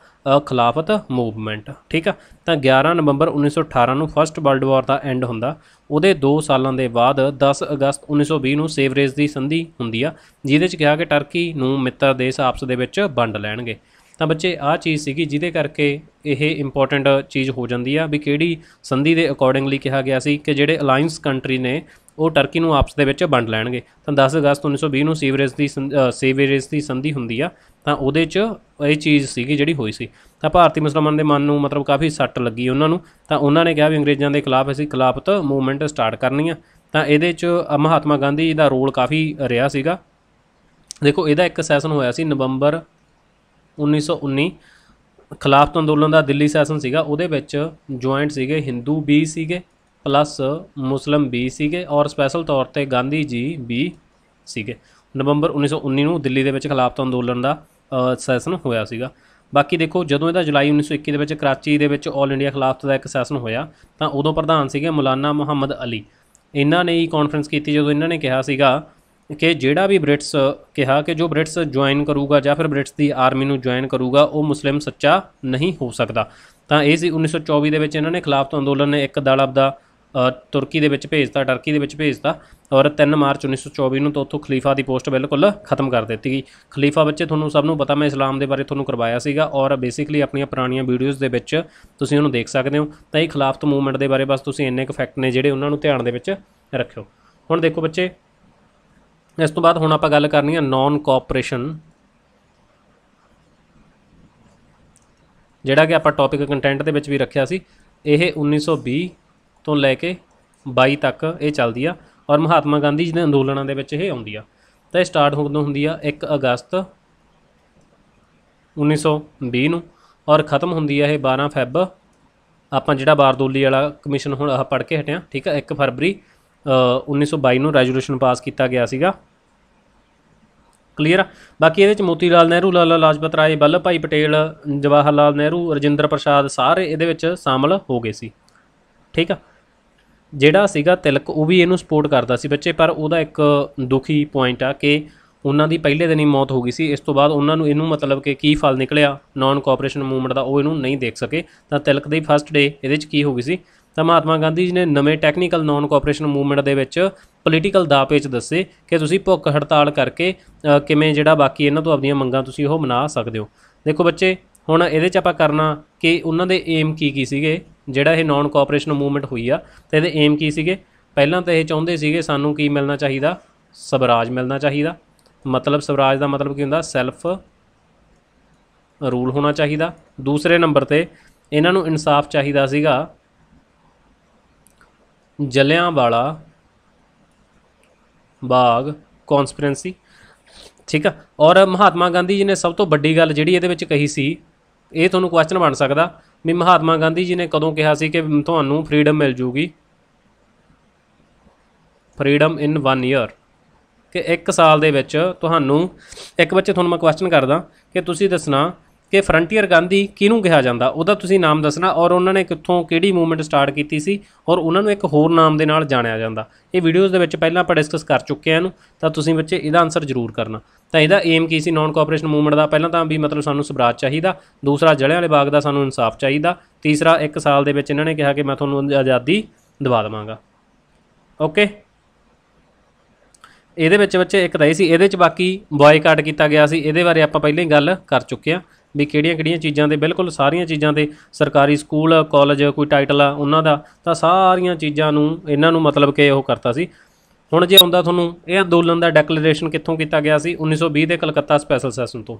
ਖਿਲਾਫਤ ਮੂਵਮੈਂਟ, ਠੀਕ ਆ। ਤਾਂ 11 ਨਵੰਬਰ 1918 ਨੂੰ ਫਸਟ ਵਰਲਡ ਵਾਰ ਦਾ ਐਂਡ ਹੁੰਦਾ। ਉਹਦੇ 2 ਸਾਲਾਂ ਦੇ ਬਾਅਦ 10 ਅਗਸਤ 1920 ਨੂੰ ਸੇਵਰੇਜ ਦੀ ਸੰਧੀ ਹੁੰਦੀ ਆ, ਜਿਹਦੇ 'ਚ ਕਿਹਾ ਕਿ ਟਰਕੀ ਨੂੰ ਮਿੱਤਰ ਦੇਸ਼ ਆਪਸ ਦੇ ਵਿੱਚ ਵੰਡ ਲੈਣਗੇ। ਤਾਂ ਬੱਚੇ ਆਹ ਚੀਜ਼ ਸੀਗੀ ਜਿਹਦੇ ਕਰਕੇ ਇਹ ਇੰਪੋਰਟੈਂਟ ਚੀਜ਼ ਹੋ ਜਾਂਦੀ ਆ ਵੀ ਕਿਹੜੀ ਸੰਧੀ ਦੇ ਅਕੋਰਡਿੰਗਲੀ ਕਿਹਾ ਗਿਆ ਸੀ ਕਿ ਜਿਹੜੇ ਅਲਾਇੰਸ ਕੰਟਰੀ ਨੇ ਉਹ ਟਰਕੀ ਨੂੰ ਆਪਸ ਦੇ ਵਿੱਚ ਵੰਡ ਲੈਣਗੇ। ਤਾਂ 10 ਅਗਸਤ 1920 ਨੂੰ ਸੇਵਰੇਜ ਦੀ ਸੰਧੀ ਹੁੰਦੀ ਆ। ਤਾਂ ਉਹਦੇ 'ਚ ਇਹ ਚੀਜ਼ ਸੀਗੀ ਜਿਹੜੀ ਹੋਈ ਸੀ। ਤਾਂ ਭਾਰਤੀ ਮੁਸਲਮਾਨ ਦੇ ਮਨ ਨੂੰ ਮਤਲਬ ਕਾਫੀ ਸੱਟ ਲੱਗੀ ਉਹਨਾਂ ਨੂੰ। ਤਾਂ ਉਹਨਾਂ ਨੇ ਕਿਹਾ ਵੀ ਅੰਗਰੇਜ਼ਾਂ ਦੇ ਖਿਲਾਫ ਅਸੀਂ ਖਿਲਾਫਤ ਮੂਵਮੈਂਟ ਸਟਾਰਟ ਕਰਨੀ ਆ। ਤਾਂ ਇਹਦੇ 'ਚ ਮਹਾਤਮਾ ਗਾਂਧੀ ਦਾ ਰੋਲ ਕਾਫੀ ਰਿਹਾ ਸੀਗਾ। ਦੇਖੋ ਇਹਦਾ ਇੱਕ ਸੈਸ਼ਨ ਹੋਇਆ ਸੀ ਨਵੰਬਰ 1919, ਖਿਲਾਫਤ ਅੰਦੋਲਨ ਦਾ ਦਿੱਲੀ ਸੈਸ਼ਨ ਸੀਗਾ। ਉਹਦੇ ਵਿੱਚ ਜੁਆਇੰਟ ਸੀਗੇ ਹਿੰਦੂ ਵੀ ਸੀਗੇ ਪਲੱਸ ਮੁਸਲਿਮ ਵੀ ਸੀਗੇ, ਔਰ ਸਪੈਸ਼ਲ ਤੌਰ 'ਤੇ ਗਾਂਧੀ ਜੀ ਵੀ ਸੀਗੇ। ਨਵੰਬਰ 1919 ਨੂੰ ਦਿੱਲੀ ਦੇ ਵਿੱਚ ਖਿਲਾਫਤ ਅੰਦੋਲਨ ਦਾ ਸੈਸ਼ਨ ਹੋਇਆ ਸੀਗਾ। ਬਾਕੀ ਦੇਖੋ ਜਦੋਂ ਇਹਦਾ ਜੁਲਾਈ 1921 ਦੇ ਵਿੱਚ ਕਰਾਚੀ ਦੇ ਵਿੱਚ ਆਲ ਇੰਡੀਆ ਖਿਲਾਫਤ ਦਾ ਇੱਕ ਸੈਸ਼ਨ ਹੋਇਆ, ਤਾਂ ਉਦੋਂ ਪ੍ਰਧਾਨ ਸੀਗੇ ਮੌਲਾਨਾ ਮੁਹੰਮਦ ਅਲੀ। ਇਹਨਾਂ ਨੇ ਹੀ ਕਾਨਫਰੰਸ ਕੀਤੀ ਜਦੋਂ ਇਹਨਾਂ ਨੇ ਕਿਹਾ ਸੀਗਾ ਕਿ ਜਿਹੜਾ ਵੀ ਬ੍ਰਿਟਸ ਕਿਹਾ ਕਿ ਜੋ ਬ੍ਰਿਟਸ ਜੁਆਇਨ ਕਰੂਗਾ ਜਾਂ ਫਿਰ ਬ੍ਰਿਟਸ ਦੀ ਆਰਮੀ ਨੂੰ ਜੁਆਇਨ ਕਰੂਗਾ ਉਹ ਮੁਸਲਿਮ ਸੱਚਾ ਨਹੀਂ ਹੋ ਸਕਦਾ। ਤਾਂ ਇਹ ਸੀ 1924 ਦੇ ਵਿੱਚ ਇਹਨਾਂ ਨੇ ਖਿਲਾਫਤ ਅੰਦੋਲਨ ਨੇ ਇੱਕ ਦਲ ਆਪਦਾ ਤੁਰਕੀ ਦੇ ਵਿੱਚ ਭੇਜਤਾ, ਟਰਕੀ ਦੇ ਵਿੱਚ ਭੇਜਤਾ, ਔਰ 3 ਮਾਰਚ 1924 ਨੂੰ ਤਾਂ ਉੱਥੋਂ ਖਲੀਫਾ ਦੀ ਪੋਸਟ ਬਿਲਕੁਲ ਖਤਮ ਕਰ ਦਿੱਤੀ ਗਈ। ਖਲੀਫਾ ਬੱਚੇ ਤੁਹਾਨੂੰ ਸਭ ਨੂੰ ਪਤਾ, ਮੈਂ ਇਸਲਾਮ ਦੇ ਬਾਰੇ ਤੁਹਾਨੂੰ ਕਰਵਾਇਆ ਸੀਗਾ ਔਰ ਬੇਸਿਕਲੀ ਆਪਣੀਆਂ ਪੁਰਾਣੀਆਂ ਵੀਡੀਓਜ਼ ਦੇ ਵਿੱਚ ਤੁਸੀਂ ਉਹਨੂੰ ਦੇਖ ਸਕਦੇ ਹੋ। ਤਾਂ ਇਹ ਖਿਲਾਫਤ ਮੂਵਮੈਂਟ ਦੇ ਬਾਰੇ ਬਸ ਤੁਸੀਂ ਇੰਨੇ ਕੁ ਫੈਕਟ ਨੇ ਜਿਹੜੇ ਉਹਨਾਂ ਨੂੰ ਧਿਆਨ ਦੇ ਵਿੱਚ ਰੱਖਿਓ। ਹੁਣ ਦੇਖੋ ਬੱਚੇ ਇਸ ਤੋਂ ਬਾਅਦ ਹੁਣ ਆਪਾਂ ਗੱਲ ਕਰਨੀ ਆ ਨੌਨ ਕੋਆਪਰੇਸ਼ਨ, ਜਿਹੜਾ ਕਿ ਆਪਾਂ ਟੌਪਿਕ ਕੰਟੈਂਟ ਦੇ ਵਿੱਚ ਵੀ ਰੱਖਿਆ ਸੀ। ਇਹ 1920 ਤੋਂ ਲੈ ਕੇ 22 ਤੱਕ ਇਹ ਚੱਲਦੀ ਆ। और महात्मा गांधी जी के अंदोलनों के विच ये आउंदी आ। तो स्टार्ट उदों हुंदी आ 1 अगस्त 1920 नूं और ख़त्म हुंदी है 12 फैब आपां जिहड़ा बारदोली वाला कमीशन हुण पढ़ के हटिया, ठीक है। 1 फरवरी 1922 नूं रेजोल्यूशन पास किया गया सीगा। क्लीयर आ। बाकी ये मोती लाल नेहरू, लाला लाजपत राय, वल्लभ भाई पटेल, जवाहर लाल नेहरू, राजिंदर प्रसाद सारे ये शामिल हो गए सी, ठीक है। ਜਿਹੜਾ ਸੀਗਾ ਤਿਲਕ ਉਹ ਵੀ ਇਹਨੂੰ ਸਪੋਰਟ ਕਰਦਾ ਸੀ ਬੱਚੇ, ਪਰ ਉਹਦਾ ਇੱਕ ਦੁਖੀ ਪੁਆਇੰਟ ਆ ਕਿ ਉਹਨਾਂ ਦੀ ਪਹਿਲੇ ਦਿਨ ਹੀ ਮੌਤ ਹੋ ਗਈ ਸੀ। ਇਸ ਤੋਂ ਬਾਅਦ ਉਹਨਾਂ ਨੂੰ ਇਹਨੂੰ ਮਤਲਬ ਕਿ ਕੀ ਫਲ ਨਿਕਲਿਆ ਨਾਨ ਕੋਆਪਰੇਸ਼ਨ ਮੂਵਮੈਂਟ ਦਾ, ਉਹ ਇਹਨੂੰ ਨਹੀਂ ਦੇਖ ਸਕੇ। ਤਾਂ ਤਿਲਕ ਦੀ ਫਸਟ ਡੇ ਇਹਦੇ 'ਚ ਕੀ ਹੋ ਗਈ ਸੀ, ਤਾਂ ਮਹਾਤਮਾ ਗਾਂਧੀ ਜੀ ਨੇ ਨਵੇਂ ਟੈਕਨੀਕਲ ਨਾਨ ਕੋਆਪਰੇਸ਼ਨ ਮੂਵਮੈਂਟ ਦੇ ਵਿੱਚ ਪੋਲੀਟੀਕਲ ਦਾਅ ਪੇਚ ਦੱਸੇ ਕਿ ਤੁਸੀਂ ਭੁੱਖ ਹੜਤਾਲ ਕਰਕੇ ਕਿਵੇਂ ਜਿਹੜਾ ਬਾਕੀ ਇਹਨਾਂ ਤੋਂ ਆਪਣੀਆਂ ਮੰਗਾਂ ਤੁਸੀਂ ਉਹ ਮਨਾ ਸਕਦੇ ਹੋ। ਦੇਖੋ ਬੱਚੇ ਹੁਣ ਇਹਦੇ 'ਚ ਆਪਾਂ ਕਰਨਾ ਕਿ ਉਹਨਾਂ ਦੇ ਏਮ ਕੀ ਸੀਗੇ, ਜਿਹੜਾ ਇਹ ਨਾਨ ਕੋਆਪਰੇਸ਼ਨ ਮੂਵਮੈਂਟ ਹੋਈ ਆ ਤੇ ਇਹਦੇ ਏਮ ਕੀ ਸੀਗੇ। ਪਹਿਲਾਂ ਤਾਂ ਇਹ ਚਾਹੁੰਦੇ ਸੀਗੇ ਸਾਨੂੰ ਕੀ ਮਿਲਣਾ ਚਾਹੀਦਾ, ਸਵਰਾਜ ਮਿਲਣਾ ਚਾਹੀਦਾ। ਮਤਲਬ ਸਵਰਾਜ ਦਾ ਮਤਲਬ ਕੀ ਹੁੰਦਾ, ਸੈਲਫ ਰੂਲ ਹੋਣਾ ਚਾਹੀਦਾ। ਦੂਸਰੇ ਨੰਬਰ ਤੇ ਇਹਨਾਂ ਨੂੰ ਇਨਸਾਫ ਚਾਹੀਦਾ ਸੀਗਾ ਜਲਿਆਂਵਾਲਾ ਬਾਗ ਕੌਂਸਪੀਰੈਂਸੀ, ठीक है। और महात्मा गांधी जी ने सब तो वड्डी गल जिहड़ी इहदे विच कही सी, ये तुहानूं क्वेश्चन बन सकदा भी महात्मा गांधी जी ने कदों कहा सी कि तुहानूं फ्रीडम मिल जूगी, फ्रीडम इन 1 ईयर, कि 1 साल दे विच तुहानूं। एक बच्चे तुहानूं मैं क्वेश्चन करदा कि तुसीं दसना कि फ्रंटीयर गांधी किहनूं कहा जांदा, उहदा तुसीं नाम दसना और उन्होंने कित्थों किहड़ी मूवमेंट स्टार्ट कीती सी और उन्होंने एक होर नाम दे नाल जाणिया जांदा। ये वीडियोज़ दे विच पहलां आपां डिस्कस कर चुके हैं, तां तुसीं बच्चे इहदा आंसर जरूर करना। तो इहदा एम की सी नॉन कोआपरेशन मूवमेंट का, पहलां तां भी मतलब सानूं स्वराज चाहिदा, दूसरा जलियांवाले बाग दा सानूं इंसाफ चाहिदा, तीसरा 1 साल दे विच इन्हां ने कहा कि मैं तुहानूं आज़ादी दिवा देवांगा। ओके, ਇਹਦੇ ਵਿੱਚ ਬੱਚੇ ਇੱਕ ਤਾਂ ਇਹ ਸੀ, ਇਹਦੇ 'ਚ ਬਾਕੀ ਬॉयकाट ਕੀਤਾ ਗਿਆ ਸੀ। ਇਹਦੇ ਬਾਰੇ ਆਪਾਂ ਪਹਿਲਾਂ ਹੀ ਗੱਲ ਕਰ ਚੁੱਕੇ ਹਾਂ ਵੀ ਕਿਹੜੀਆਂ ਚੀਜ਼ਾਂ ਦੇ, ਬਿਲਕੁਲ ਸਾਰੀਆਂ ਚੀਜ਼ਾਂ ਦੇ ਸਰਕਾਰੀ ਸਕੂਲ ਕਾਲਜ ਕੋਈ ਟਾਈਟਲ ਆ ਉਹਨਾਂ ਦਾ, ਤਾਂ ਸਾਰੀਆਂ ਚੀਜ਼ਾਂ ਨੂੰ ਇਹਨਾਂ ਨੂੰ ਮਤਲਬ ਕਿ ਉਹ ਕਰਤਾ ਸੀ। ਹੁਣ ਜੇ ਆਉਂਦਾ ਤੁਹਾਨੂੰ ਇਹ ਅੰਦੋਲਨ ਦਾ ਡੈਕਲੇਰੇਸ਼ਨ ਕਿੱਥੋਂ ਕੀਤਾ ਗਿਆ ਸੀ, 1920 ਦੇ ਕਲਕੱਤਾ ਸਪੈਸ਼ਲ ਸੈਸ਼ਨ ਤੋਂ,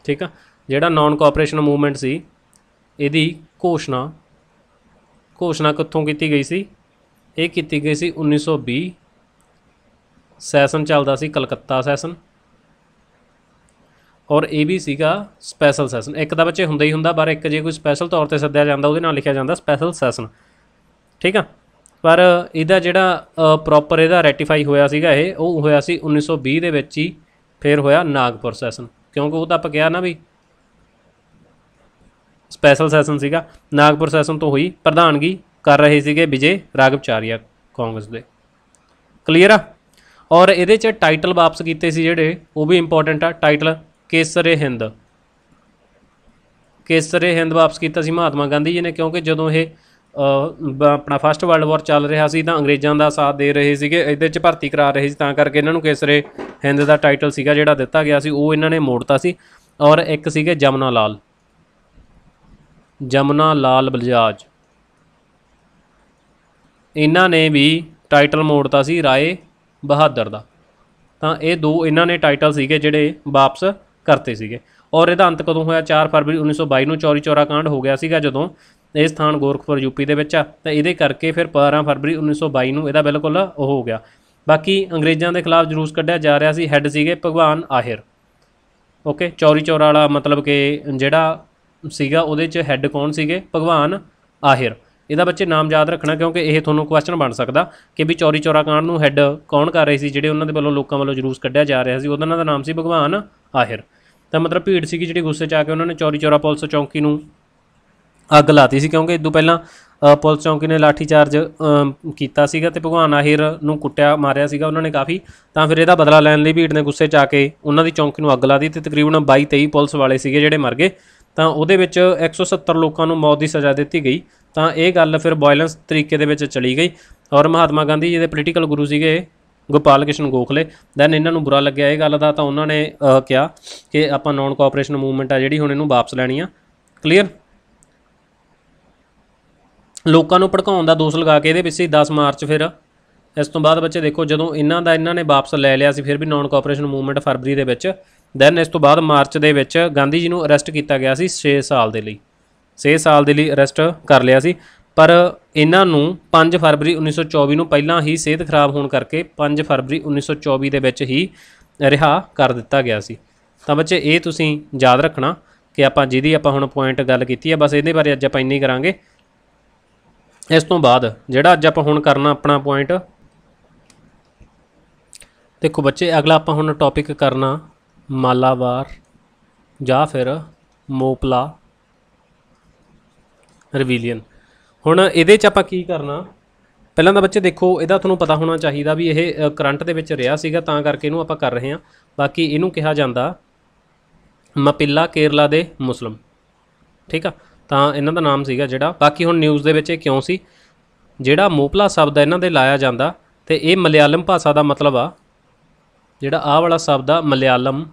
ਠੀਕ ਆ। ਜਿਹੜਾ ਨਾਨ ਕੋਆਪਰੇਸ਼ਨ ਮੂਵਮੈਂਟ ਸੀ ਇਹਦੀ ਘੋਸ਼ਣਾ ਕਿੱਥੋਂ ਕੀਤੀ ਗਈ ਸੀ, ਇਹ ਕੀਤੀ ਗਈ ਸੀ 1920 ਸੈਸ਼ਨ ਚੱਲਦਾ ਸੀ ਕਲਕੱਤਾ ਸੈਸ਼ਨ, और ये भी सीगा स्पैशल सैशन। एक तो बच्चे हुंदा ही हुंदा, पर एक जे कोई स्पैशल तौर पर सद्दिया जांदा उहदे नाल लिखिया जांदा स्पैशल सैशन, ठीक है। पर इहदा जिहड़ा प्रॉपर इहदा रैटिफाई होया सीगा ये वो होया सी 1920 दे विच ही, फिर होया नागपुर सैशन, क्योंकि वो तो आपां कहा ना भी स्पैशल सैशन सीगा। नागपुर सैशन तो हुई, प्रधानगी कर रहे सीगे विजय राघवाचार्य कांग्रेस दे, क्लीयर आ। और इहदे च टाइटल वापस कीते सी जिहड़े वो भी इंपॉर्टेंट आ। टाइटल केसरे हिंद वापस किया सी महात्मा गांधी जी ने, क्योंकि जदों ये अपना फर्स्ट वर्ल्ड वॉर चल रहा सी तां अंग्रेज़ों का साथ दे रहे थे, इहदे च भर्ती करा रहे थे, तां करके इन्हां नूं केसरे हिंद का टाइटल सीगा जिहड़ा दिता गया सी, वो इन्हां ने मोड़ता सी। और एक सीगे जमुना लाल बजाज, इन्हां ने भी टाइटल मोड़ता सी राय बहादुर का। तो ये 2 इन्हां ने टाइटल सीगे जिहड़े वापस करते सीगे। और इहदा अंत कदों होया, 4 फरवरी 1922 नूं चौरी चौरा कांड हो गया सीगा जदों ਇਹ ਸਥਾਨ ਗੋਰਖਪੁਰ यूपी ਦੇ ਵਿੱਚ ਆ, ਤਾਂ ਇਹਦੇ ਕਰਕੇ ਫਿਰ 12 ਫਰਵਰੀ 1922 ਨੂੰ ਇਹਦਾ ਬਿਲਕੁਲ ਉਹ ਹੋ ਗਿਆ। ਬਾਕੀ ਅੰਗਰੇਜ਼ਾਂ ਦੇ ਖਿਲਾਫ ਜਲੂਸ ਕੱਢਿਆ ਜਾ ਰਿਹਾ ਸੀ, ਹੈੱਡ ਸੀਗੇ ਭਗਵਾਨ ਆਹਿਰ। ਓਕੇ, ਚੌਰੀ ਚੌਰਾ ਵਾਲਾ ਮਤਲਬ ਕਿ ਜਿਹੜਾ ਸੀਗਾ ਉਹਦੇ 'ਚ ਹੈੱਡ ਕੌਣ ਸੀਗੇ, ਭਗਵਾਨ ਆਹਿਰ। ਇਹਦਾ ਬੱਚੇ ਨਾਮ ਯਾਦ ਰੱਖਣਾ, ਕਿਉਂਕਿ ਇਹ ਤੁਹਾਨੂੰ ਕੁਐਸਚਨ ਬਣ ਸਕਦਾ ਕਿ ਵੀ ਚੌਰੀ ਚੌਰਾ ਕਾਂਡ ਨੂੰ ਹੈੱਡ ਕੌਣ ਕਰ ਰਹੇ ਸੀ, ਜਿਹੜੇ ਉਹਨਾਂ ਦੇ ਵੱਲੋਂ ਲੋਕਾਂ ਵੱਲੋਂ ਜਲੂਸ ਕੱਢਿਆ ਜਾ ਰਿਹਾ ਸੀ, ਉਹਨਾਂ ਦਾ ਨਾਮ ਸੀ ਭਗਵਾਨ ਆਹਿਰ। ਤਾਂ ਮਤਲਬ ਭੀੜ ਸੀਗੀ ਜਿਹੜੀ ਗੁੱਸੇ 'ਚ ਆ ਕੇ ਉਹਨਾਂ ਨੇ ਚੌਰੀ ਚੌਰਾ ਪੁਲਿਸ ਚੌਂਕੀ ਨੂੰ ਅੱਗ ਲਾਤੀ ਸੀ, ਕਿਉਂਕਿ ਇਦੋਂ ਪਹਿਲਾਂ ਪੁਲਿਸ ਚੌਂਕੀ ਨੇ ਲਾਠੀ ਚਾਰਜ ਕੀਤਾ ਸੀਗਾ ਤੇ ਭਗਵਾਨ ਆਹਿਰ ਨੂੰ ਕੁੱਟਿਆ ਮਾਰਿਆ ਸੀਗਾ ਉਹਨਾਂ ਨੇ ਕਾਫੀ। ਤਾਂ ਫਿਰ ਇਹਦਾ ਬਦਲਾ ਲੈਣ ਲਈ ਭੀੜ ਨੇ ਗੁੱਸੇ 'ਚ ਆ ਕੇ ਉਹਨਾਂ ਦੀ ਚੌਂਕੀ ਨੂੰ ਅੱਗ ਲਾ ਦਿੱਤੀ, ਤੇ ਤਕਰੀਬਨ 22-23 ਪੁਲਿਸ ਵਾਲੇ ਸੀਗੇ ਜਿਹੜੇ ਮਰ ਗਏ। ਤਾਂ ਉਹਦੇ ਵਿੱਚ 170 ਲੋਕਾਂ ਨੂੰ ਮੌਤ ਦੀ ਸਜ਼ਾ ਦਿੱਤੀ ਗਈ। ਤਾਂ ਇਹ ਗੱਲ ਫਿਰ ਵਾਇਲੈਂਸ ਤਰੀਕੇ ਦੇ ਵਿੱਚ ਚਲੀ ਗਈ। ਔਰ ਮਹਾਤਮਾ ਗਾਂਧੀ ਜੀ ਦੇ ਪੋਲੀਟੀਕਲ ਗੁਰੂ ਸੀਗੇ ਗੋਪਾਲ ਕ੍ਰਿਸ਼ਨ ਗੋਖਲੇ। ਦੈਨ ਇਹਨਾਂ ਨੂੰ ਬੁਰਾ ਲੱਗਿਆ ਇਹ ਗੱਲ ਦਾ, ਤਾਂ ਉਹਨਾਂ ਨੇ ਕਿਹਾ ਕਿ ਆਪਾਂ ਨੌਨ ਕੋਆਪਰੇਸ਼ਨ ਮੂਵਮੈਂਟ ਆ ਜਿਹੜੀ ਹੁਣ ਇਹਨੂੰ ਵਾਪਸ ਲੈਣੀ ਆ। ਕਲੀਅਰ। ਲੋਕਾਂ ਨੂੰ ਭੜਕਾਉਣ ਦਾ ਦੋਸ਼ ਲਗਾ ਕੇ ਇਹਦੇ ਪਿੱਛੇ 10 ਮਾਰਚ ਫਿਰ ਇਸ ਤੋਂ ਬਾਅਦ ਬੱਚੇ ਦੇਖੋ ਜਦੋਂ ਇਹਨਾਂ ਨੇ ਵਾਪਸ ਲੈ ਲਿਆ ਸੀ, ਫਿਰ ਵੀ ਨੌਨ ਕੋਆਪਰੇਸ਼ਨ ਮੂਵਮੈਂਟ ਫਰਵਰੀ ਦੇ ਵਿੱਚ। ਦੈਨ ਇਸ ਤੋਂ ਬਾਅਦ ਮਾਰਚ ਦੇ ਵਿੱਚ ਗਾਂਧੀ ਜੀ ਨੂੰ ਅਰੈਸਟ ਕੀਤਾ ਗਿਆ ਸੀ 6 ਸਾਲ ਦੇ ਲਈ। 6 ਸਾਲ ਦੇ ਲਈ ਅਰੈਸਟ ਕਰ ਲਿਆ ਸੀ। पर ਇਹਨਾਂ ਨੂੰ 5 ਫਰਵਰੀ 1924 ਨੂੰ ਪਹਿਲਾਂ ਹੀ ਸਿਹਤ ਖਰਾਬ ਹੋਣ ਕਰਕੇ 5 ਫਰਵਰੀ 1924 ਦੇ ਵਿੱਚ ਹੀ ਰਿਹਾ ਕਰ ਦਿੱਤਾ ਗਿਆ ਸੀ। ਤਾਂ ਬੱਚੇ ਇਹ ਤੁਸੀਂ ਯਾਦ ਰੱਖਣਾ ਕਿ ਆਪਾਂ ਜਿਹਦੀ ਆਪਾਂ ਹੁਣ ਪੁਆਇੰਟ ਗੱਲ ਕੀਤੀ ਹੈ, ਬਸ ਇਹਦੇ ਬਾਰੇ ਅੱਜ ਆਪਾਂ ਇੰਨੀ ਕਰਾਂਗੇ। ਇਸ ਤੋਂ ਬਾਅਦ ਜਿਹੜਾ ਅੱਜ ਆਪਾਂ ਹੁਣ ਕਰਨਾ ਆਪਣਾ ਪੁਆਇੰਟ, ਦੇਖੋ ਬੱਚੇ ਅਗਲਾ ਆਪਾਂ ਹੁਣ ਟੌਪਿਕ ਕਰਨਾ ਮਾਲਾਬਾਰ ਜਾਂ ਫਿਰ ਮੋਪਲਾ ਰਿਵੀਲੀਅਨ। ਹੁਣ ਇਹਦੇ 'ਚ ਆਪਾਂ ਕੀ ਕਰਨਾ, ਪਹਿਲਾਂ ਤਾਂ ਬੱਚੇ ਦੇਖੋ ਇਹਦਾ ਤੁਹਾਨੂੰ ਪਤਾ ਹੋਣਾ ਚਾਹੀਦਾ ਵੀ ਇਹ ਕਰੰਟ ਦੇ ਵਿੱਚ ਰਿਹਾ ਸੀਗਾ, ਤਾਂ ਕਰਕੇ ਇਹਨੂੰ ਆਪਾਂ ਕਰ ਰਹੇ ਹਾਂ। ਬਾਕੀ ਇਹਨੂੰ ਕਿਹਾ ਜਾਂਦਾ ਮਪਿਲਾ ਕੇਰਲਾ ਦੇ ਮੁਸਲਿਮ, ਠੀਕ ਆ, ਤਾਂ ਇਹਨਾਂ ਦਾ ਨਾਮ ਸੀਗਾ ਜਿਹੜਾ। ਬਾਕੀ ਹੁਣ ਨਿਊਜ਼ ਦੇ ਵਿੱਚ ਇਹ ਕਿਉਂ ਸੀ, ਜਿਹੜਾ ਮੋਪਲਾ ਸ਼ਬਦ ਹੈ ਇਹਨਾਂ ਦੇ ਲਾਇਆ ਜਾਂਦਾ, ਅਤੇ ਇਹ ਮਲਿਆਲਮ ਭਾਸ਼ਾ ਦਾ ਮਤਲਬ ਆ, ਜਿਹੜਾ ਆਹ ਵਾਲਾ ਸ਼ਬਦ ਆ ਮਲਿਆਲਮ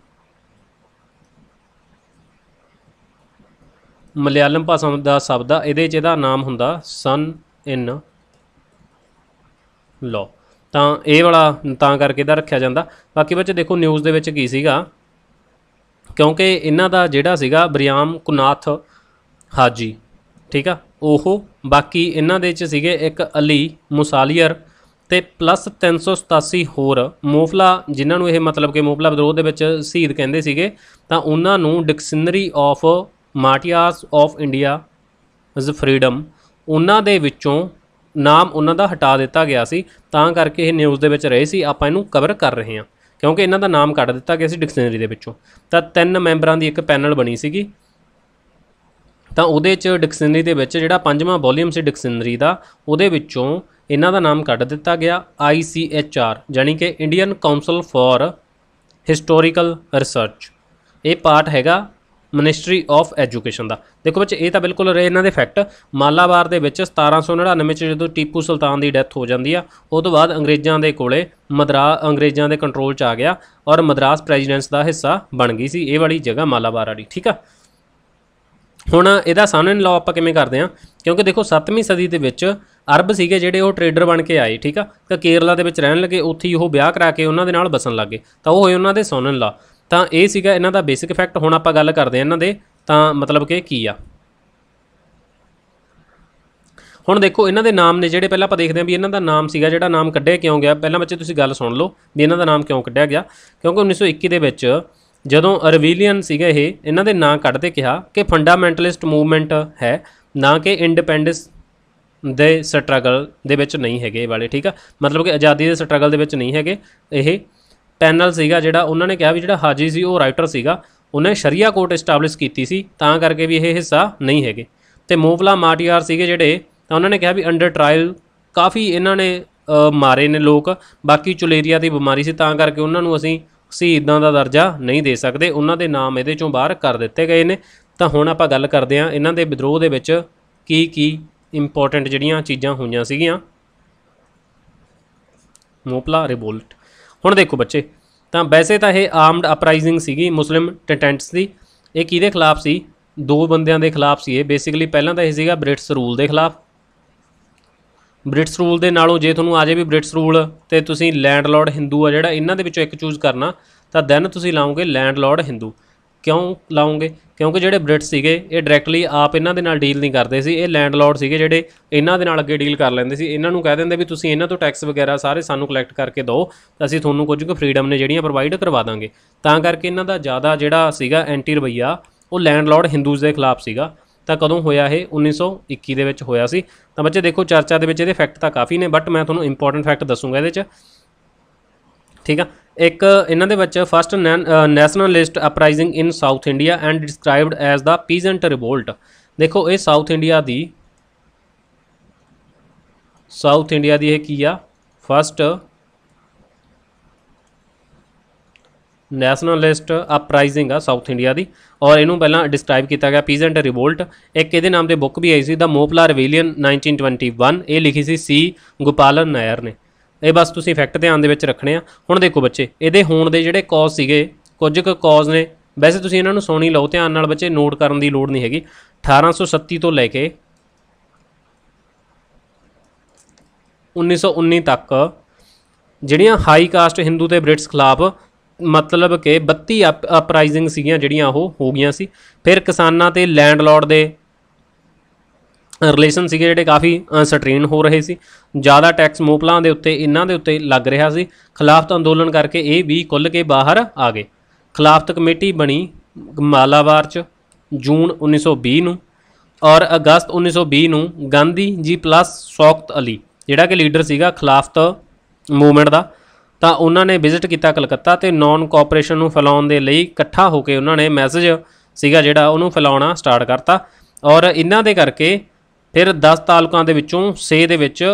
ਭਾਸ਼ਾ ਦਾ ਸ਼ਬਦ ਆ, ਇਹਦੇ 'ਚ ਇਹਦਾ ਨਾਮ ਹੁੰਦਾ ਸਨ ਇਨ ਲੋ, ਤਾਂ ਇਹ ਵਾਲਾ ਤਾਂ ਕਰਕੇ ਇਹਦਾ ਰੱਖਿਆ ਜਾਂਦਾ। ਬਾਕੀ ਬੱਚੇ ਦੇਖੋ ਨਿਊਜ਼ ਦੇ ਵਿੱਚ ਕੀ ਸੀਗਾ, ਕਿਉਂਕਿ ਇਹਨਾਂ ਦਾ ਜਿਹੜਾ ਸੀਗਾ ਬਰਿਆਮ ਕੁਨਾਥ ਹਾਜੀ, ਠੀਕ ਆ, ਉਹ ਬਾਕੀ ਇਹਨਾਂ ਦੇ 'ਚ ਸੀਗੇ ਇੱਕ ਅਲੀ ਮੁਸਾਲੀਅਰ ਅਤੇ ਪਲੱਸ 387 ਹੋਰ ਮੋਫਲਾ, ਜਿਨ੍ਹਾਂ ਨੂੰ ਇਹ ਮਤਲਬ ਕਿ ਮੋਫਲਾ ਵਿਦਰੋਹ ਦੇ ਵਿੱਚ ਸ਼ਹੀਦ ਕਹਿੰਦੇ ਸੀਗੇ, ਤਾਂ ਉਹਨਾਂ ਨੂੰ dictionary of martyrs of India is freedom, ਉਹਨਾਂ ਦੇ ਵਿੱਚੋਂ ਨਾਮ ਉਹਨਾਂ ਦਾ ਹਟਾ ਦਿੱਤਾ ਗਿਆ ਸੀ, ਤਾਂ ਕਰਕੇ ਇਹ ਨਿਊਜ਼ ਦੇ ਵਿੱਚ ਰਹੇ ਸੀ। ਆਪਾਂ ਇਹਨੂੰ ਕਵਰ ਕਰ ਰਹੇ ਹਾਂ ਕਿਉਂਕਿ ਇਹਨਾਂ ਦਾ ਨਾਮ ਕੱਢ ਦਿੱਤਾ ਗਿਆ ਸੀ ਡਿਕਸ਼ਨਰੀ ਦੇ ਵਿੱਚੋਂ। ਤਾਂ 3 ਮੈਂਬਰਾਂ ਦੀ ਇੱਕ ਪੈਨਲ ਬਣੀ ਸੀਗੀ, ਤਾਂ ਉਹਦੇ 'ਚ ਡਿਕਸ਼ਨਰੀ ਦੇ ਵਿੱਚ ਜਿਹੜਾ 5ਵਾਂ ਵੋਲੀਅਮ ਸੀ ਡਿਕਸ਼ਨਰੀ ਦਾ, ਉਹਦੇ ਵਿੱਚੋਂ ਇਹਨਾਂ ਦਾ ਨਾਮ ਕੱਢ ਦਿੱਤਾ ਗਿਆ ICHR, ਜਾਣੀ ਕਿ Indian council for historical research. ਇਹ ਪਾਰਟ ਹੈਗਾ ਮਿਨਿਸਟਰੀ ਆਫ ਐਜੂਕੇਸ਼ਨ ਦਾ। ਦੇਖੋ ਬੱਚੇ ਇਹ ਤਾਂ ਬਿਲਕੁਲ ਰਹੇ ਇਹਨਾਂ ਦੇ ਫੈਕਟ। ਮਾਲਾਬਾਰ ਦੇ ਵਿੱਚ 1799 'ਚ ਜਦੋਂ ਟੀਪੂ ਸੁਲਤਾਨ ਦੀ ਡੈਥ ਹੋ ਜਾਂਦੀ ਆ, ਉਹ ਤੋਂ ਬਾਅਦ ਅੰਗਰੇਜ਼ਾਂ ਦੇ ਕੋਲੇ ਅੰਗਰੇਜ਼ਾਂ ਦੇ ਕੰਟਰੋਲ 'ਚ ਆ ਗਿਆ ਔਰ ਮਦਰਾਸ ਪ੍ਰੈਜ਼ੀਡੈਂਸ ਦਾ ਹਿੱਸਾ ਬਣ ਗਈ ਸੀ ਇਹ ਵਾਲੀ ਜਗ੍ਹਾ ਮਾਲਾਬਾਰ ਵਾਲੀ, ਠੀਕ ਆ। ਹੁਣ ਇਹਦਾ ਸਨ ਇਨ ਲਾਅ ਆਪਾਂ ਕਿਵੇਂ ਕਰਦੇ ਹਾਂ, ਕਿਉਂਕਿ ਦੇਖੋ 7ਵੀਂ ਸਦੀ ਦੇ ਵਿੱਚ ਅਰਬ ਸੀਗੇ ਜਿਹੜੇ ਉਹ ਟਰੇਡਰ ਬਣ ਕੇ ਆਏ, ਠੀਕ ਆ, ਤਾਂ ਕੇਰਲਾ ਦੇ ਵਿੱਚ ਰਹਿਣ ਲੱਗੇ, ਉੱਥੇ ਹੀ ਉਹ ਵਿਆਹ ਕਰਾ ਕੇ ਉਹਨਾਂ ਦੇ ਨਾਲ ਬਸਣ ਲੱਗ ਗਏ, ਤਾਂ ਉਹ ਹੋਏ ਉਹਨਾਂ ਦੇ ਸਨ ਇਨ ਲਾਅ। ਤਾਂ ਇਹ ਸੀਗਾ ਇਹਨਾਂ ਦਾ ਬੇਸਿਕ ਫੈਕਟ। ਹੁਣ ਆਪਾਂ ਗੱਲ ਕਰਦੇ ਹਾਂ ਇਹਨਾਂ ਦੇ, ਤਾਂ ਮਤਲਬ ਕਿ ਕੀ ਆ। ਹੁਣ ਦੇਖੋ ਇਹਨਾਂ ਦੇ ਨਾਮ ਨੇ ਜਿਹੜੇ, ਪਹਿਲਾਂ ਆਪਾਂ ਦੇਖਦੇ ਹਾਂ ਵੀ ਇਹਨਾਂ ਦਾ ਨਾਮ ਸੀਗਾ ਜਿਹੜਾ ਨਾਮ ਕੱਢਿਆ ਕਿਉਂ ਗਿਆ। ਪਹਿਲਾਂ ਬੱਚੇ ਤੁਸੀਂ ਗੱਲ ਸੁਣ ਲਓ ਵੀ ਇਹਨਾਂ ਦਾ ਨਾਮ ਕਿਉਂ ਕੱਢਿਆ ਗਿਆ, ਕਿਉਂਕਿ 1921 ਦੇ ਵਿੱਚ ਜਦੋਂ ਰਿਵੀਲੀਅਨ ਸੀਗਾ ਇਹ, ਇਹਨਾਂ ਦੇ ਨਾਂ ਕੱਢਦੇ ਕਿਹਾ ਕਿ ਫੰਡਾਮੈਂਟਲਿਸਟ ਮੂਵਮੈਂਟ ਹੈ, ਨਾ ਕਿ ਇੰਡੀਪੈਂਡੈਂਸ ਦੇ ਸਟਰਗਲ ਦੇ ਵਿੱਚ ਨਹੀਂ ਹੈਗੇ ਇਹ ਵਾਲੇ, ਠੀਕ ਆ, ਮਤਲਬ ਕਿ ਆਜ਼ਾਦੀ ਦੇ ਸਟਰਗਲ ਦੇ ਵਿੱਚ ਨਹੀਂ ਹੈਗੇ। ਇਹ ਪੈਨਲ ਸੀਗਾ ਜਿਹੜਾ ਉਹਨਾਂ ਨੇ ਕਿਹਾ ਵੀ ਜਿਹੜਾ ਹਾਜੀ ਸੀ ਉਹ ਰਾਈਟਰ ਸੀਗਾ, ਉਹਨੇ ਸ਼ਰੀਆ ਕੋਰਟ ਇਸਟੈਬਲਿਸ਼ ਕੀਤੀ ਸੀ, ਤਾਂ ਕਰਕੇ ਵੀ ਇਹ ਹਿੱਸਾ ਨਹੀਂ ਹੈਗੇ। ਅਤੇ ਮੋਵਲਾ ਮਾਰਟੀਆਰ ਸੀਗੇ ਜਿਹੜੇ, ਤਾਂ ਉਹਨਾਂ ਨੇ ਕਿਹਾ ਵੀ ਅੰਡਰ ਟਰਾਇਲ ਕਾਫੀ ਇਹਨਾਂ ਨੇ ਮਾਰੇ ਨੇ ਲੋਕ, ਬਾਕੀ ਚੁਲੇਰੀਆ ਦੀ ਬਿਮਾਰੀ ਸੀ, ਤਾਂ ਕਰਕੇ ਉਹਨਾਂ ਨੂੰ ਅਸੀਂ ਸ਼ਹੀਦਾਂ ਦਾ ਦਰਜਾ ਨਹੀਂ ਦੇ ਸਕਦੇ, ਉਹਨਾਂ ਦੇ ਨਾਮ ਇਹਦੇ 'ਚੋਂ ਬਾਹਰ ਕਰ ਦਿੱਤੇ ਗਏ ਨੇ। ਤਾਂ ਹੁਣ ਆਪਾਂ ਗੱਲ ਕਰਦੇ ਹਾਂ ਇਹਨਾਂ ਦੇ ਵਿਦਰੋਹ ਦੇ ਵਿੱਚ ਕੀ ਕੀ ਇੰਪੋਰਟੈਂਟ ਜਿਹੜੀਆਂ ਚੀਜ਼ਾਂ ਹੋਈਆਂ ਸੀਗੀਆਂ ਮੋਪਲਾ ਰਿਵੋਲਟ। ਹੁਣ ਦੇਖੋ ਬੱਚੇ, ਤਾਂ ਵੈਸੇ ਤਾਂ ਇਹ ਆਰਮਡ ਅਪਰਾਈਜ਼ਿੰਗ ਸੀਗੀ ਮੁਸਲਿਮ ਟੈਂਟੈਂਟਸ ਦੀ। ਇਹ ਕਿਹਦੇ ਖਿਲਾਫ ਸੀ, 2 ਬੰਦਿਆਂ ਦੇ ਖਿਲਾਫ ਸੀ ਇਹ ਬੇਸਿਕਲੀ। ਪਹਿਲਾਂ ਤਾਂ ਇਹ ਸੀਗਾ ਬ੍ਰਿਟਿਸ਼ ਰੂਲ ਦੇ ਖਿਲਾਫ। ਬ੍ਰਿਟਿਸ਼ ਰੂਲ ਦੇ ਨਾਲੋਂ ਜੇ ਤੁਹਾਨੂੰ ਆ ਜਾਏ ਵੀ ਬ੍ਰਿਟਿਸ਼ ਰੂਲ ਅਤੇ ਤੁਸੀਂ ਲੈਂਡਲੋਰਡ ਹਿੰਦੂ ਆ ਜਿਹੜਾ, ਇਹਨਾਂ ਦੇ ਵਿੱਚੋਂ ਇੱਕ ਚੂਜ਼ ਕਰਨਾ, ਤਾਂ ਦੈਨ ਤੁਸੀਂ ਲਾਓਗੇ ਲੈਂਡਲੋਰਡ ਹਿੰਦੂ। ਕਿਉਂ ਲਾਓਗੇ, ਕਿਉਂਕਿ ਜਿਹੜੇ ਬ੍ਰਿਟਿਸ਼ ਸੀਗੇ ਇਹ ਡਾਇਰੈਕਟਲੀ ਆਪ ਇਹਨਾਂ ਦੇ ਨਾਲ ਡੀਲ ਨਹੀਂ ਕਰਦੇ ਸੀ, ਇਹ ਲੈਂਡਲੋਰਡ ਸੀਗੇ ਜਿਹੜੇ ਇਹਨਾਂ ਦੇ ਨਾਲ ਅੱਗੇ ਡੀਲ ਕਰ ਲੈਂਦੇ ਸੀ। ਇਹਨਾਂ ਨੂੰ ਕਹਿ ਦਿੰਦੇ ਵੀ ਤੁਸੀਂ ਇਹਨਾਂ ਤੋਂ ਟੈਕਸ ਵਗੈਰਾ ਸਾਰੇ ਸਾਨੂੰ ਕਲੈਕਟ ਕਰਕੇ ਦਿਓ, ਤਾਂ ਅਸੀਂ ਤੁਹਾਨੂੰ ਕੁਝ ਕੁ ਫਰੀਡਮ ਨੇ ਜਿਹੜੀਆਂ ਪ੍ਰੋਵਾਈਡ ਕਰਵਾ ਦਾਂਗੇ। ਤਾਂ ਕਰਕੇ ਇਹਨਾਂ ਦਾ ਜ਼ਿਆਦਾ ਜਿਹੜਾ ਸੀਗਾ ਐਂਟੀ ਰਵੱਈਆ ਉਹ ਲੈਂਡਲੋਰਡ ਹਿੰਦੂਜ਼ ਦੇ ਖਿਲਾਫ ਸੀਗਾ। ਤਾਂ ਕਦੋਂ ਹੋਇਆ ਇਹ, 1921 ਦੇ ਵਿੱਚ ਹੋਇਆ ਸੀ। ਤਾਂ ਬੱਚੇ ਦੇਖੋ ਚਰਚਾ ਦੇ ਵਿੱਚ ਇਹਦੇ ਫੈਕਟ ਤਾਂ ਕਾਫੀ ਨੇ, ਬਟ ਮੈਂ ਤੁਹਾਨੂੰ ਇੰਪੋਰਟੈਂਟ ਫੈਕਟ ਦੱਸੂਗਾ ਇਹਦੇ 'ਚ, ਠੀਕ ਆ। ਇੱਕ ਇਹਨਾਂ ਦੇ ਵਿੱਚ first nationalist uprising in south India and described as the peasant revolt. ਦੇਖੋ ਇਹ ਸਾਊਥ ਇੰਡੀਆ ਦੀ ਇਹ ਕੀ ਆ, ਫਸਟ ਨੈਸ਼ਨਲਿਸਟ ਅਪਰਾਈਜ਼ਿੰਗ ਆ ਸਾਊਥ ਇੰਡੀਆ ਦੀ, ਔਰ ਇਹਨੂੰ ਪਹਿਲਾਂ ਡਿਸਕ੍ਰਾਈਬ ਕੀਤਾ ਗਿਆ ਪੀਜ਼ੈਂਟ ਰਿਵੋਲਟ। ਇੱਕ ਇਹਦੇ ਨਾਮ ਦੇ ਬੁੱਕ ਵੀ ਆਈ ਸੀ, ਦਾ ਮੋਪਲਾ ਰਿਵੀਲੀਅਨ 1921, ਇਹ ਲਿਖੀ ਸੀ C ਗੋਪਾਲਨ ਨਾਇਰ ਨੇ। ਇਹ ਬਸ ਤੁਸੀਂ ਫੈਕਟ ਧਿਆਨ ਦੇ ਵਿੱਚ ਰੱਖਣੇ ਆ। ਹੁਣ ਦੇਖੋ ਬੱਚੇ, ਇਹਦੇ ਹੋਣ ਦੇ ਜਿਹੜੇ ਕੌਜ਼ ਸੀਗੇ, ਕੁਝ ਕੁ ਕੌਜ਼ ਨੇ, ਵੈਸੇ ਤੁਸੀਂ ਇਹਨਾਂ ਨੂੰ ਸੁਣ ਹੀ ਲਓ ਧਿਆਨ ਨਾਲ ਬੱਚੇ, ਨੋਟ ਕਰਨ ਦੀ ਲੋੜ ਨਹੀਂ ਹੈਗੀ। 1837 ਤੋਂ ਲੈ ਕੇ 1919 ਤੱਕ ਜਿਹੜੀਆਂ ਹਾਈ ਕਾਸਟ ਹਿੰਦੂ ਤੇ ਬ੍ਰਿਟਿਸ਼ ਖਿਲਾਫ ਮਤਲਬ ਕਿ 32 ਅਪਰਾਈਜ਼ਿੰਗ ਸੀਗੀਆਂ ਜਿਹੜੀਆਂ ਉਹ ਹੋ ਗਈਆਂ ਸੀ। ਫਿਰ ਕਿਸਾਨਾਂ ਤੇ ਲੈਂਡਲੋਰਡ ਦੇ ਰਿਲੇਸ਼ਨ ਸੀਗੇ ਜਿਹੜੇ ਕਾफ़ी ਸਟ੍ਰੇਨ ਹੋ ਰਹੇ ਸੀ। ज़्यादा टैक्स ਮੋਪਲਾਂ ਦੇ ਉੱਤੇ ਇਹਨਾਂ ਦੇ ਉੱਤੇ ਲੱਗ ਰਿਹਾ ਸੀ। ਖਿਲਾਫਤ ਅੰਦੋਲਨ ਕਰਕੇ ਇਹ ਵੀ ਖੁੱਲ੍ਹ ਕੇ ਬਾਹਰ ਆ ਗਏ। ਖਿਲਾਫਤ ਕਮੇਟੀ ਬਣੀ ਮਾਲਾਬਾਰ 'ਚ ਜੂਨ 1920 ਨੂੰ, ਔਰ ਅਗਸਤ 1920 ਨੂੰ ਗਾਂਧੀ ਜੀ ਪਲੱਸ ਸ਼ੌਕਤ ਅਲੀ ਜਿਹੜਾ ਕਿ ਲੀਡਰ ਸੀਗਾ ਖਿਲਾਫਤ ਮੂਵਮੈਂਟ ਦਾ, ਤਾਂ ਉਹਨਾਂ ਨੇ ਵਿਜ਼ਿਟ ਕੀਤਾ ਕਲਕੱਤਾ ਅਤੇ ਨੌਨ ਕੋਆਪਰੇਸ਼ਨ ਨੂੰ ਫੈਲਾਉਣ ਦੇ ਲਈ ਇਕੱਠਾ ਹੋ ਕੇ ਉਹਨਾਂ ਨੇ ਮੈਸੇਜ ਸੀਗਾ ਜਿਹੜਾ ਉਹਨੂੰ ਫੈਲਾਉਣਾ ਸਟਾਰਟ ਕਰਤਾ। ਔਰ ਇਹਨਾਂ ਦੇ ਕਰਕੇ ਫਿਰ 10 ਤਾਲੁਕਾਂ ਦੇ ਵਿੱਚੋਂ 6 ਦੇ ਵਿੱਚ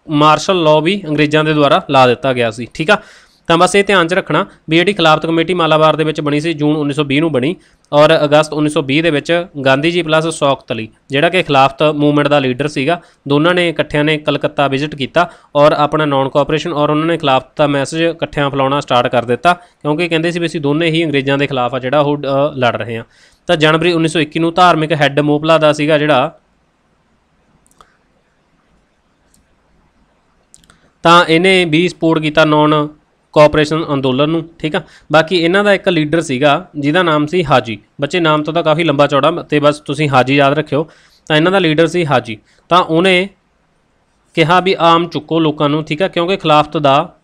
ਮਾਰਸ਼ਲ ਲਾਅ ਵੀ ਅੰਗਰੇਜ਼ਾਂ ਦੇ ਦੁਆਰਾ ਲਾ ਦਿੱਤਾ ਗਿਆ ਸੀ। ਠੀਕ ਆ, ਤਾਂ ਬਸ ਇਹ ਧਿਆਨ 'ਚ ਰੱਖਣਾ ਵੀ ਜਿਹੜੀ ਖਿਲਾਫਤ ਕਮੇਟੀ ਮਾਲਾਬਾਰ ਦੇ ਵਿੱਚ ਬਣੀ ਸੀ ਜੂਨ 1920 ਨੂੰ ਬਣੀ, ਔਰ ਅਗਸਤ 1920 ਦੇ ਵਿੱਚ ਗਾਂਧੀ ਜੀ ਪਲੱਸ ਸ਼ੌਕਤ ਅਲੀ ਜਿਹੜਾ ਕਿ ਖਿਲਾਫਤ ਮੂਵਮੈਂਟ ਦਾ ਲੀਡਰ ਸੀਗਾ, ਦੋਨਾਂ ਨੇ ਇਕੱਠਿਆਂ ਨੇ ਕਲਕੱਤਾ ਵਿਜ਼ਿਟ ਕੀਤਾ ਔਰ ਆਪਣਾ ਨੌਨ ਕੋਆਪਰੇਸ਼ਨ ਔਰ ਉਹਨਾਂ ਨੇ ਖਿਲਾਫਤ ਦਾ ਮੈਸੇਜ ਇਕੱਠਿਆਂ ਫੈਲਾਉਣਾ ਸਟਾਰਟ ਕਰ ਦਿੱਤਾ, ਕਿਉਂਕਿ ਕਹਿੰਦੇ ਸੀ ਵੀ ਅਸੀਂ ਦੋਨੇ ਹੀ ਅੰਗਰੇਜ਼ਾਂ ਦੇ ਖਿਲਾਫ ਆ ਜਿਹੜਾ ਉਹ ਲੜ ਰਹੇ ਹਾਂ। ਤਾਂ ਜਨਵਰੀ 1921 ਨੂੰ ਧਾਰਮਿਕ ਹੈੱਡ ਮੋਪਲਾ ਦਾ ਸੀਗਾ ਜਿਹੜਾ, ਤਾਂ ਇਹਨੇ ਵੀ ਸਪੋਰਟ ਕੀਤਾ ਨੌਨ ਕੋਆਪਰੇਸ਼ਨ ਅੰਦੋਲਨ ਨੂੰ। ਠੀਕ ਆ, ਬਾਕੀ ਇਹਨਾਂ ਦਾ ਇੱਕ ਲੀਡਰ ਸੀਗਾ ਜਿਹਦਾ ਨਾਮ ਸੀ ਹਾਜੀ। ਬੱਚੇ ਨਾਮ ਤੋਂ ਤਾਂ ਕਾਫੀ ਲੰਬਾ ਚੌੜਾ ਤੇ ਬਸ ਤੁਸੀਂ ਹਾਜੀ ਯਾਦ ਰੱਖਿਓ। ਤਾਂ ਇਹਨਾਂ ਦਾ ਲੀਡਰ ਸੀ ਹਾਜੀ। ਤਾਂ ਉਹਨੇ ਕਿਹਾ ਵੀ ਆਮ ਚੁੱਕੋ ਲੋਕਾਂ ਨੂੰ, ਠੀਕ ਆ, ਕਿਉਂਕਿ ਖਿਲਾਫਤ ਦਾ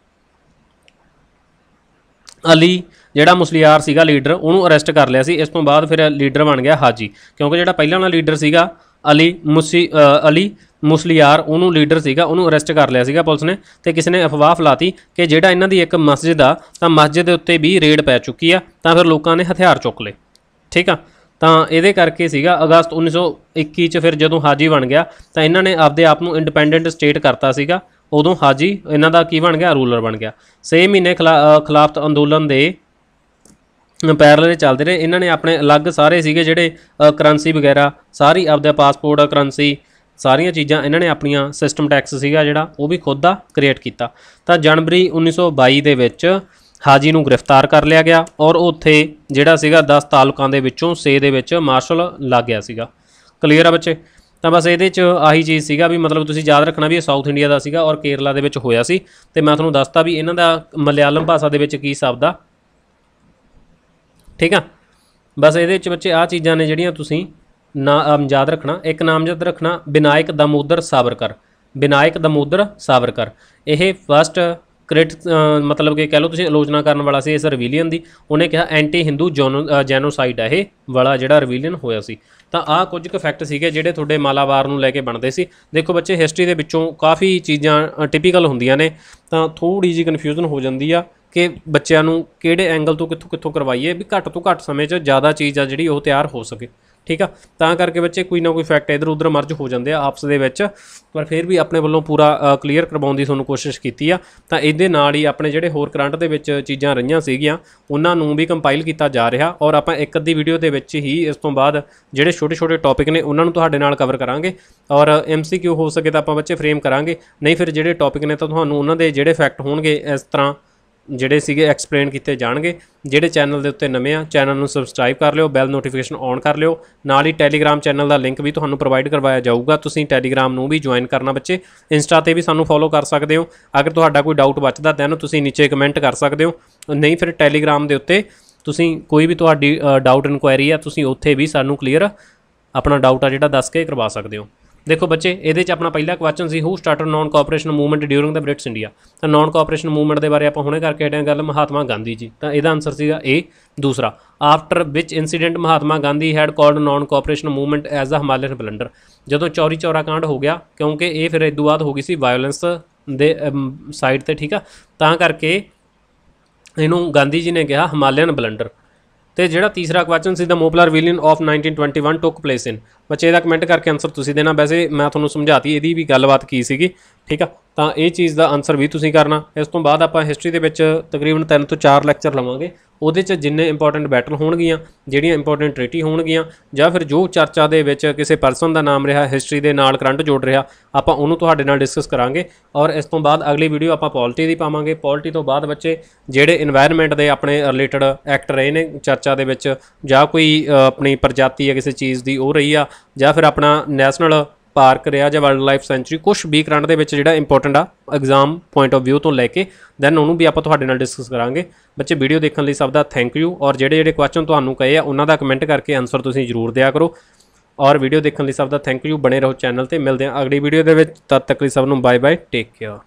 ਅਲੀ ਜਿਹੜਾ ਮੁਸਲਿਆਰ ਸੀਗਾ ਲੀਡਰ ਉਹਨੂੰ ਅਰੈਸਟ ਕਰ ਲਿਆ ਸੀ। ਇਸ ਤੋਂ ਬਾਅਦ ਫਿਰ ਲੀਡਰ ਬਣ ਗਿਆ ਹਾਜੀ, ਕਿਉਂਕਿ ਜਿਹੜਾ ਪਹਿਲਾਂ ਵਾਲਾ ਲੀਡਰ ਸੀਗਾ ਅਲੀ ਮੁਸਲਿਆਰ ਉਹਨੂੰ ਲੀਡਰ ਸੀਗਾ ਉਹਨੂੰ ਅਰੈਸਟ ਕਰ ਲਿਆ ਸੀਗਾ ਪੁਲਿਸ ਨੇ, ਤੇ ਕਿਸੇ ਨੇ ਅਫਵਾਹ ਫੈਲਾਤੀ ਕਿ ਜਿਹੜਾ ਇਹਨਾਂ ਦੀ ਇੱਕ ਮਸਜਿਦ ਆ ਤਾਂ ਮਸਜਿਦ ਦੇ ਉੱਤੇ ਵੀ ਰੇਡ ਪੈ ਚੁੱਕੀ ਆ, ਤਾਂ ਫਿਰ ਲੋਕਾਂ ਨੇ ਹਥਿਆਰ ਚੁੱਕ ਲਏ। ਠੀਕ ਆ, ਤਾਂ ਇਹਦੇ ਕਰਕੇ ਸੀਗਾ ਅਗਸਤ 1921 ਚ ਫਿਰ ਜਦੋਂ ਹਾਜੀ ਬਣ ਗਿਆ ਤਾਂ ਇਹਨਾਂ ਨੇ ਆਪਦੇ ਆਪ ਨੂੰ ਇੰਡੀਪੈਂਡੈਂਟ ਸਟੇਟ ਕਰਤਾ ਸੀਗਾ। ਉਦੋਂ ਹਾਜੀ ਇਹਨਾਂ ਦਾ ਕੀ ਬਣ ਗਿਆ, ਰੂਲਰ ਬਣ ਗਿਆ। 6 ਮਹੀਨੇ ਖਿਲਾਫਤ ਅੰਦੋਲਨ ਦੇ ਪੈਰਲਲ ਚੱਲਦੇ ਰਹੇ। ਇਹਨਾਂ ਨੇ ਆਪਣੇ ਅਲੱਗ ਸਾਰੇ ਸੀਗੇ ਜਿਹੜੇ ਕਰੰਸੀ ਵਗੈਰਾ ਸਾਰੀ ਆਪਦਾ ਪਾਸਪੋਰਟ ਕਰੰਸੀ ਸਾਰੀਆਂ ਚੀਜ਼ਾਂ ਇਹਨਾਂ ਨੇ ਆਪਣੀਆਂ ਸਿਸਟਮ ਟੈਕਸ ਸੀਗਾ ਜਿਹੜਾ ਉਹ ਵੀ ਖੁਦ ਦਾ ਕ੍ਰੀਏਟ ਕੀਤਾ। ਤਾਂ ਜਨਵਰੀ 1922 ਦੇ ਵਿੱਚ ਹਾਜੀ ਨੂੰ ਗ੍ਰਿਫਤਾਰ ਕਰ ਲਿਆ ਗਿਆ ਔਰ ਉੱਥੇ ਜਿਹੜਾ ਸੀਗਾ 10 ਤਾਲੁਕਾਂ ਦੇ ਵਿੱਚੋਂ 6 ਦੇ ਵਿੱਚ ਮਾਰਸ਼ਲ ਲੱਗ ਗਿਆ ਸੀਗਾ। ਕਲੀਅਰ ਆ ਬੱਚੇ? ਤਾਂ ਬਸ ਇਹਦੇ 'ਚ ਆਹੀ ਚੀਜ਼ ਸੀਗਾ ਵੀ ਮਤਲਬ ਤੁਸੀਂ ਯਾਦ ਰੱਖਣਾ ਵੀ ਇਹ ਸਾਊਥ ਇੰਡੀਆ ਦਾ ਸੀਗਾ ਔਰ ਕੇਰਲਾ ਦੇ ਵਿੱਚ ਹੋਇਆ ਸੀ। ਅਤੇ ਮੈਂ ਤੁਹਾਨੂੰ ਦੱਸਤਾ ਵੀ ਇਹਨਾਂ ਦਾ ਮਲਿਆਲਮ ਭਾਸ਼ਾ ਦੇ ਵਿੱਚ ਕੀ ਸ਼ਬਦ ਆ। ਠੀਕ ਆ, ਬਸ ਇਹਦੇ 'ਚ ਬੱਚੇ ਆਹ ਚੀਜ਼ਾਂ ਨੇ ਜਿਹੜੀਆਂ ਤੁਸੀਂ ਯਾਦ ਰੱਖਣਾ। ਇੱਕ ਨਾਮ ਯਾਦ ਰੱਖਣਾ, ਵਿਨਾਇਕ ਦਾਮੋਦਰ ਸਾਵਰਕਰ। ਵਿਨਾਇਕ ਦਾਮੋਦਰ ਸਾਵਰਕਰ ਇਹ ਫਸਟ ਮਤਲਬ ਕਿ ਕਹਿ ਲਓ ਤੁਸੀਂ ਆਲੋਚਨਾ ਕਰਨ ਵਾਲਾ ਸੀ ਇਸ ਰਿਵੀਲੀਅਨ ਦੀ। ਉਹਨੇ ਕਿਹਾ ਐਂਟੀ ਹਿੰਦੂ ਜੈਨੋਸਾਈਡ ਹੈ ਇਹ ਵਾਲਾ ਜਿਹੜਾ ਰਿਵੀਲੀਅਨ ਹੋਇਆ ਸੀ। ਤਾਂ ਆਹ ਕੁਝ ਕੁ ਫੈਕਟ ਸੀਗੇ ਜਿਹੜੇ ਤੁਹਾਡੇ ਮਾਲਾਬਾਰ ਨੂੰ ਲੈ ਕੇ ਬਣਦੇ ਸੀ। ਦੇਖੋ ਬੱਚੇ ਹਿਸਟਰੀ ਦੇ ਵਿੱਚੋਂ ਕਾਫੀ ਚੀਜ਼ਾਂ ਟਿਪੀਕਲ ਹੁੰਦੀਆਂ ਨੇ, ਤਾਂ ਥੋੜ੍ਹੀ ਜਿਹੀ ਕਨਫਿਊਜ਼ਨ ਹੋ ਜਾਂਦੀ ਆ ਕਿ ਬੱਚਿਆਂ ਨੂੰ ਕਿਹੜੇ ਐਂਗਲ ਤੋਂ ਕਿੱਥੋਂ ਕਰਵਾਈਏ ਵੀ ਘੱਟ ਤੋਂ ਘੱਟ ਸਮੇਂ 'ਚ ਜ਼ਿਆਦਾ ਚੀਜ਼ ਆ ਜਿਹੜੀ ਉਹ ਤਿਆਰ ਹੋ ਸਕੇ। ਠੀਕ ਆ, ਤਾਂ ਕਰਕੇ ਬੱਚੇ ਕੋਈ ਨਾ ਕੋਈ ਫੈਕਟ ਇੱਧਰ ਉੱਧਰ ਮਰਜ ਹੋ ਜਾਂਦੇ ਆ ਆਪਸ ਦੇ ਵਿੱਚ, ਪਰ ਫਿਰ ਵੀ ਆਪਣੇ ਵੱਲੋਂ ਪੂਰਾ ਕਲੀਅਰ ਕਰਵਾਉਣ ਦੀ ਤੁਹਾਨੂੰ ਕੋਸ਼ਿਸ਼ ਕੀਤੀ ਆ। ਤਾਂ ਇਹਦੇ ਨਾਲ ਹੀ ਆਪਣੇ ਜਿਹੜੇ ਹੋਰ ਕਰੰਟ ਦੇ ਵਿੱਚ ਚੀਜ਼ਾਂ ਰਹੀਆਂ ਸੀਗੀਆਂ ਉਹਨਾਂ ਨੂੰ ਵੀ ਕੰਪਾਈਲ ਕੀਤਾ ਜਾ ਰਿਹਾ, ਔਰ ਆਪਾਂ ਇੱਕ ਅੱਧੀ ਵੀਡੀਓ ਦੇ ਵਿੱਚ ਹੀ ਇਸ ਤੋਂ ਬਾਅਦ ਜਿਹੜੇ ਛੋਟੇ ਛੋਟੇ ਟੌਪਿਕ ਨੇ ਉਹਨਾਂ ਨੂੰ ਤੁਹਾਡੇ ਨਾਲ ਕਵਰ ਕਰਾਂਗੇ, ਔਰ MCQ ਹੋ ਸਕੇ ਤਾਂ ਆਪਾਂ ਬੱਚੇ ਫਰੇਮ ਕਰਾਂਗੇ, ਨਹੀਂ ਫਿਰ ਜਿਹੜੇ ਟੌਪਿਕ ਨੇ ਤਾਂ ਤੁਹਾਨੂੰ ਉਹਨਾਂ ਦੇ ਜਿਹੜੇ ਫੈਕਟ ਹੋਣਗੇ ਇਸ ਤਰ੍ਹਾਂ ਜਿਹੜੇ ਸੀਗੇ ਐਕਸਪਲੇਨ ਕੀਤੇ ਜਾਣਗੇ। ਜਿਹੜੇ ਚੈਨਲ ਦੇ ਉੱਤੇ ਨਵੇਂ ਆ ਚੈਨਲ ਨੂੰ ਸਬਸਕ੍ਰਾਈਬ ਕਰ ਲਿਓ, ਬੈਲ ਨੋਟੀਫਿਕੇਸ਼ਨ ਔਨ ਕਰ ਲਿਓ। ਨਾਲ ਹੀ ਟੈਲੀਗ੍ਰਾਮ ਚੈਨਲ ਦਾ ਲਿੰਕ ਵੀ ਤੁਹਾਨੂੰ ਪ੍ਰੋਵਾਈਡ ਕਰਵਾਇਆ ਜਾਊਗਾ, ਤੁਸੀਂ ਟੈਲੀਗ੍ਰਾਮ ਨੂੰ ਵੀ ਜੁਆਇਨ ਕਰਨਾ ਬੱਚੇ। ਇੰਸਟਾ 'ਤੇ ਵੀ ਸਾਨੂੰ ਫੋਲੋ ਕਰ ਸਕਦੇ ਹੋ। ਅਗਰ ਤੁਹਾਡਾ ਕੋਈ ਡਾਊਟ ਬਚਦਾ ਤਾਂ ਤੁਸੀਂ ਨੀਚੇ ਕਮੈਂਟ ਕਰ ਸਕਦੇ ਹੋ, ਨਹੀਂ ਫਿਰ ਟੈਲੀਗ੍ਰਾਮ ਦੇ ਉੱਤੇ ਤੁਸੀਂ ਕੋਈ ਵੀ ਤੁਹਾਡੀ ਡਾਊਟ ਇਨਕੁਆਇਰੀ ਆ ਤੁਸੀਂ ਉੱਥੇ ਵੀ ਸਾਨੂੰ ਕਲੀਅਰ ਆਪਣਾ ਡਾਊਟ ਆ ਜਿਹੜਾ ਦੱਸ ਕੇ ਕਰਵਾ ਸਕਦੇ ਹੋ। ਦੇਖੋ ਬੱਚੇ ਇਹਦੇ 'ਚ ਆਪਣਾ ਪਹਿਲਾ ਕੁਐਸਚਨ ਸੀ ਹੂ started non cooperation movement during ਦ ਬ੍ਰਿਟਿਸ਼ ਇੰਡੀਆ। ਤਾਂ ਨੌਨ ਕੋਆਪਰੇਸ਼ਨ ਮੂਵਮੈਂਟ ਦੇ ਬਾਰੇ ਆਪਾਂ ਹੁਣੇ ਕਰਕੇ ਹਟੇ ਹਾਂ ਗੱਲ, ਮਹਾਤਮਾ ਗਾਂਧੀ ਜੀ। ਤਾਂ ਇਹਦਾ ਆਨਸਰ ਸੀਗਾ ਏ। ਦੂਸਰਾ, after which incident Mahatma Gandhi had called non cooperation movement as a Himalayan blunder. ਜਦੋਂ ਚੌਰੀ ਚੌਰਾ ਕਾਂਡ ਹੋ ਗਿਆ, ਕਿਉਂਕਿ ਇਹ ਫਿਰ ਇਸ ਤੋਂ ਬਾਅਦ ਹੋ ਗਈ ਸੀ ਵਾਇਲੈਂਸ ਦੇ ਸਾਈਡ 'ਤੇ। ਠੀਕ ਆ, ਤਾਂ ਕਰਕੇ ਇਹਨੂੰ ਗਾਂਧੀ ਜੀ ਨੇ ਕਿਹਾ ਹਿਮਾਲਯਨ ਬਲੰਡਰ। ਤੇ ਜਿਹੜਾ ਤੀਸਰਾ ਕੁਐਸਚਨ ਸੀ ਦ ਮੋਪਲਾ ਰਿਵੀਲੀਅਨ ਆਫ 1921 ਟੁੱਕ ਪਲੇਸ ਇਨ। ਬੱਚੇ ਇਹਦਾ ਕਮੈਂਟ ਕਰਕੇ ਆਨਸਰ ਤੁਸੀਂ ਦੇਣਾ। ਵੈਸੇ ਮੈਂ ਤੁਹਾਨੂੰ ਸਮਝਾਤੀ ਇਹਦੀ ਵੀ ਗੱਲਬਾਤ ਕੀ ਸੀਗੀ। ਠੀਕ ਆ, ਤਾਂ ਇਹ ਚੀਜ਼ ਦਾ ਆਨਸਰ ਵੀ ਤੁਸੀਂ ਕਰਨਾ। ਇਸ ਤੋਂ ਬਾਅਦ ਆਪਾਂ ਹਿਸਟਰੀ ਦੇ ਵਿੱਚ ਤਕਰੀਬਨ 3 ਤੋਂ 4 ਲੈਕਚਰ ਲਵਾਂਗੇ। ਉਹਦੇ 'ਚ ਜਿੰਨੇ ਇੰਪੋਰਟੈਂਟ ਬੈਟਲ ਹੋਣਗੀਆਂ, ਜਿਹੜੀਆਂ ਇੰਪੋਰਟੈਂਟ ਟ੍ਰੀਟੀ ਹੋਣਗੀਆਂ, ਜਾਂ ਫਿਰ ਜੋ ਚਰਚਾ ਦੇ ਵਿੱਚ ਕਿਸੇ ਪਰਸਨ ਦਾ ਨਾਮ ਰਿਹਾ ਹਿਸਟਰੀ ਦੇ ਨਾਲ ਕਰੰਟ ਜੋੜ ਰਿਹਾ, ਆਪਾਂ ਉਹਨੂੰ ਤੁਹਾਡੇ ਨਾਲ ਡਿਸਕਸ ਕਰਾਂਗੇ। ਔਰ ਇਸ ਤੋਂ ਬਾਅਦ ਅਗਲੀ ਵੀਡੀਓ ਆਪਾਂ ਪੋਲਿਟੀ ਦੀ ਪਾਵਾਂਗੇ। ਪੋਲਿਟੀ ਤੋਂ ਬਾਅਦ ਬੱਚੇ ਜਿਹੜੇ ਇਨਵਾਇਰਨਮੈਂਟ ਦੇ ਆਪਣੇ ਰਿਲੇਟਡ ਐਕਟ ਰਹੇ ਨੇ ਚਰਚਾ ਦੇ ਵਿੱਚ, ਜਾਂ ਕੋਈ ਆਪਣੀ ਪ੍ਰਜਾਤੀ ਹੈ ਕਿਸੇ ਚੀਜ਼ ਦੀ ਉਹ ਰਹੀ ਆ, ਜਾਂ ਫਿਰ ਆਪਣਾ ਨੈਸ਼ਨਲ ਪਾਰਕ ਰਿਹਾ ਜਾਂ ਵਾਈਲਡ ਲਾਈਫ ਸੈਂਚੁਰੀ, ਕੁਛ ਵੀ ਕਰੰਟ ਦੇ ਵਿੱਚ ਜਿਹੜਾ ਇੰਪੋਰਟੈਂਟ ਆ ਐਗਜ਼ਾਮ ਪੁਆਇੰਟ ਆਫ ਵਿਊ ਤੋਂ ਲੈ ਕੇ, ਦੈਨ ਉਹਨੂੰ ਵੀ ਆਪਾਂ ਤੁਹਾਡੇ ਨਾਲ ਡਿਸਕਸ ਕਰਾਂਗੇ। ਬੱਚੇ ਵੀਡੀਓ ਦੇਖਣ ਲਈ ਸਭ ਦਾ ਥੈਂਕ ਯੂ। ਔਰ ਜਿਹੜੇ ਕੁਐਸਚਨ ਤੁਹਾਨੂੰ ਕਹੇ ਆ ਉਹਨਾਂ ਦਾ ਕਮੈਂਟ ਕਰਕੇ ਆਨਸਰ ਤੁਸੀਂ ਜ਼ਰੂਰ ਦਿਆ ਕਰੋ। ਔਰ ਵੀਡੀਓ ਦੇਖਣ ਲਈ ਸਭ ਦਾ ਥੈਂਕ ਯੂ। ਬਣੇ ਰਹੋ ਚੈਨਲ ਤੇ, ਮਿਲਦੇ ਹਾਂ ਅਗਲੀ ਵੀਡੀਓ ਦੇ ਵਿੱਚ। ਤਦ ਤੱਕ ਲਈ ਸਭ ਨੂੰ ਬਾਏ ਬਾਏ, ਟੇਕ ਕੇਅਰ।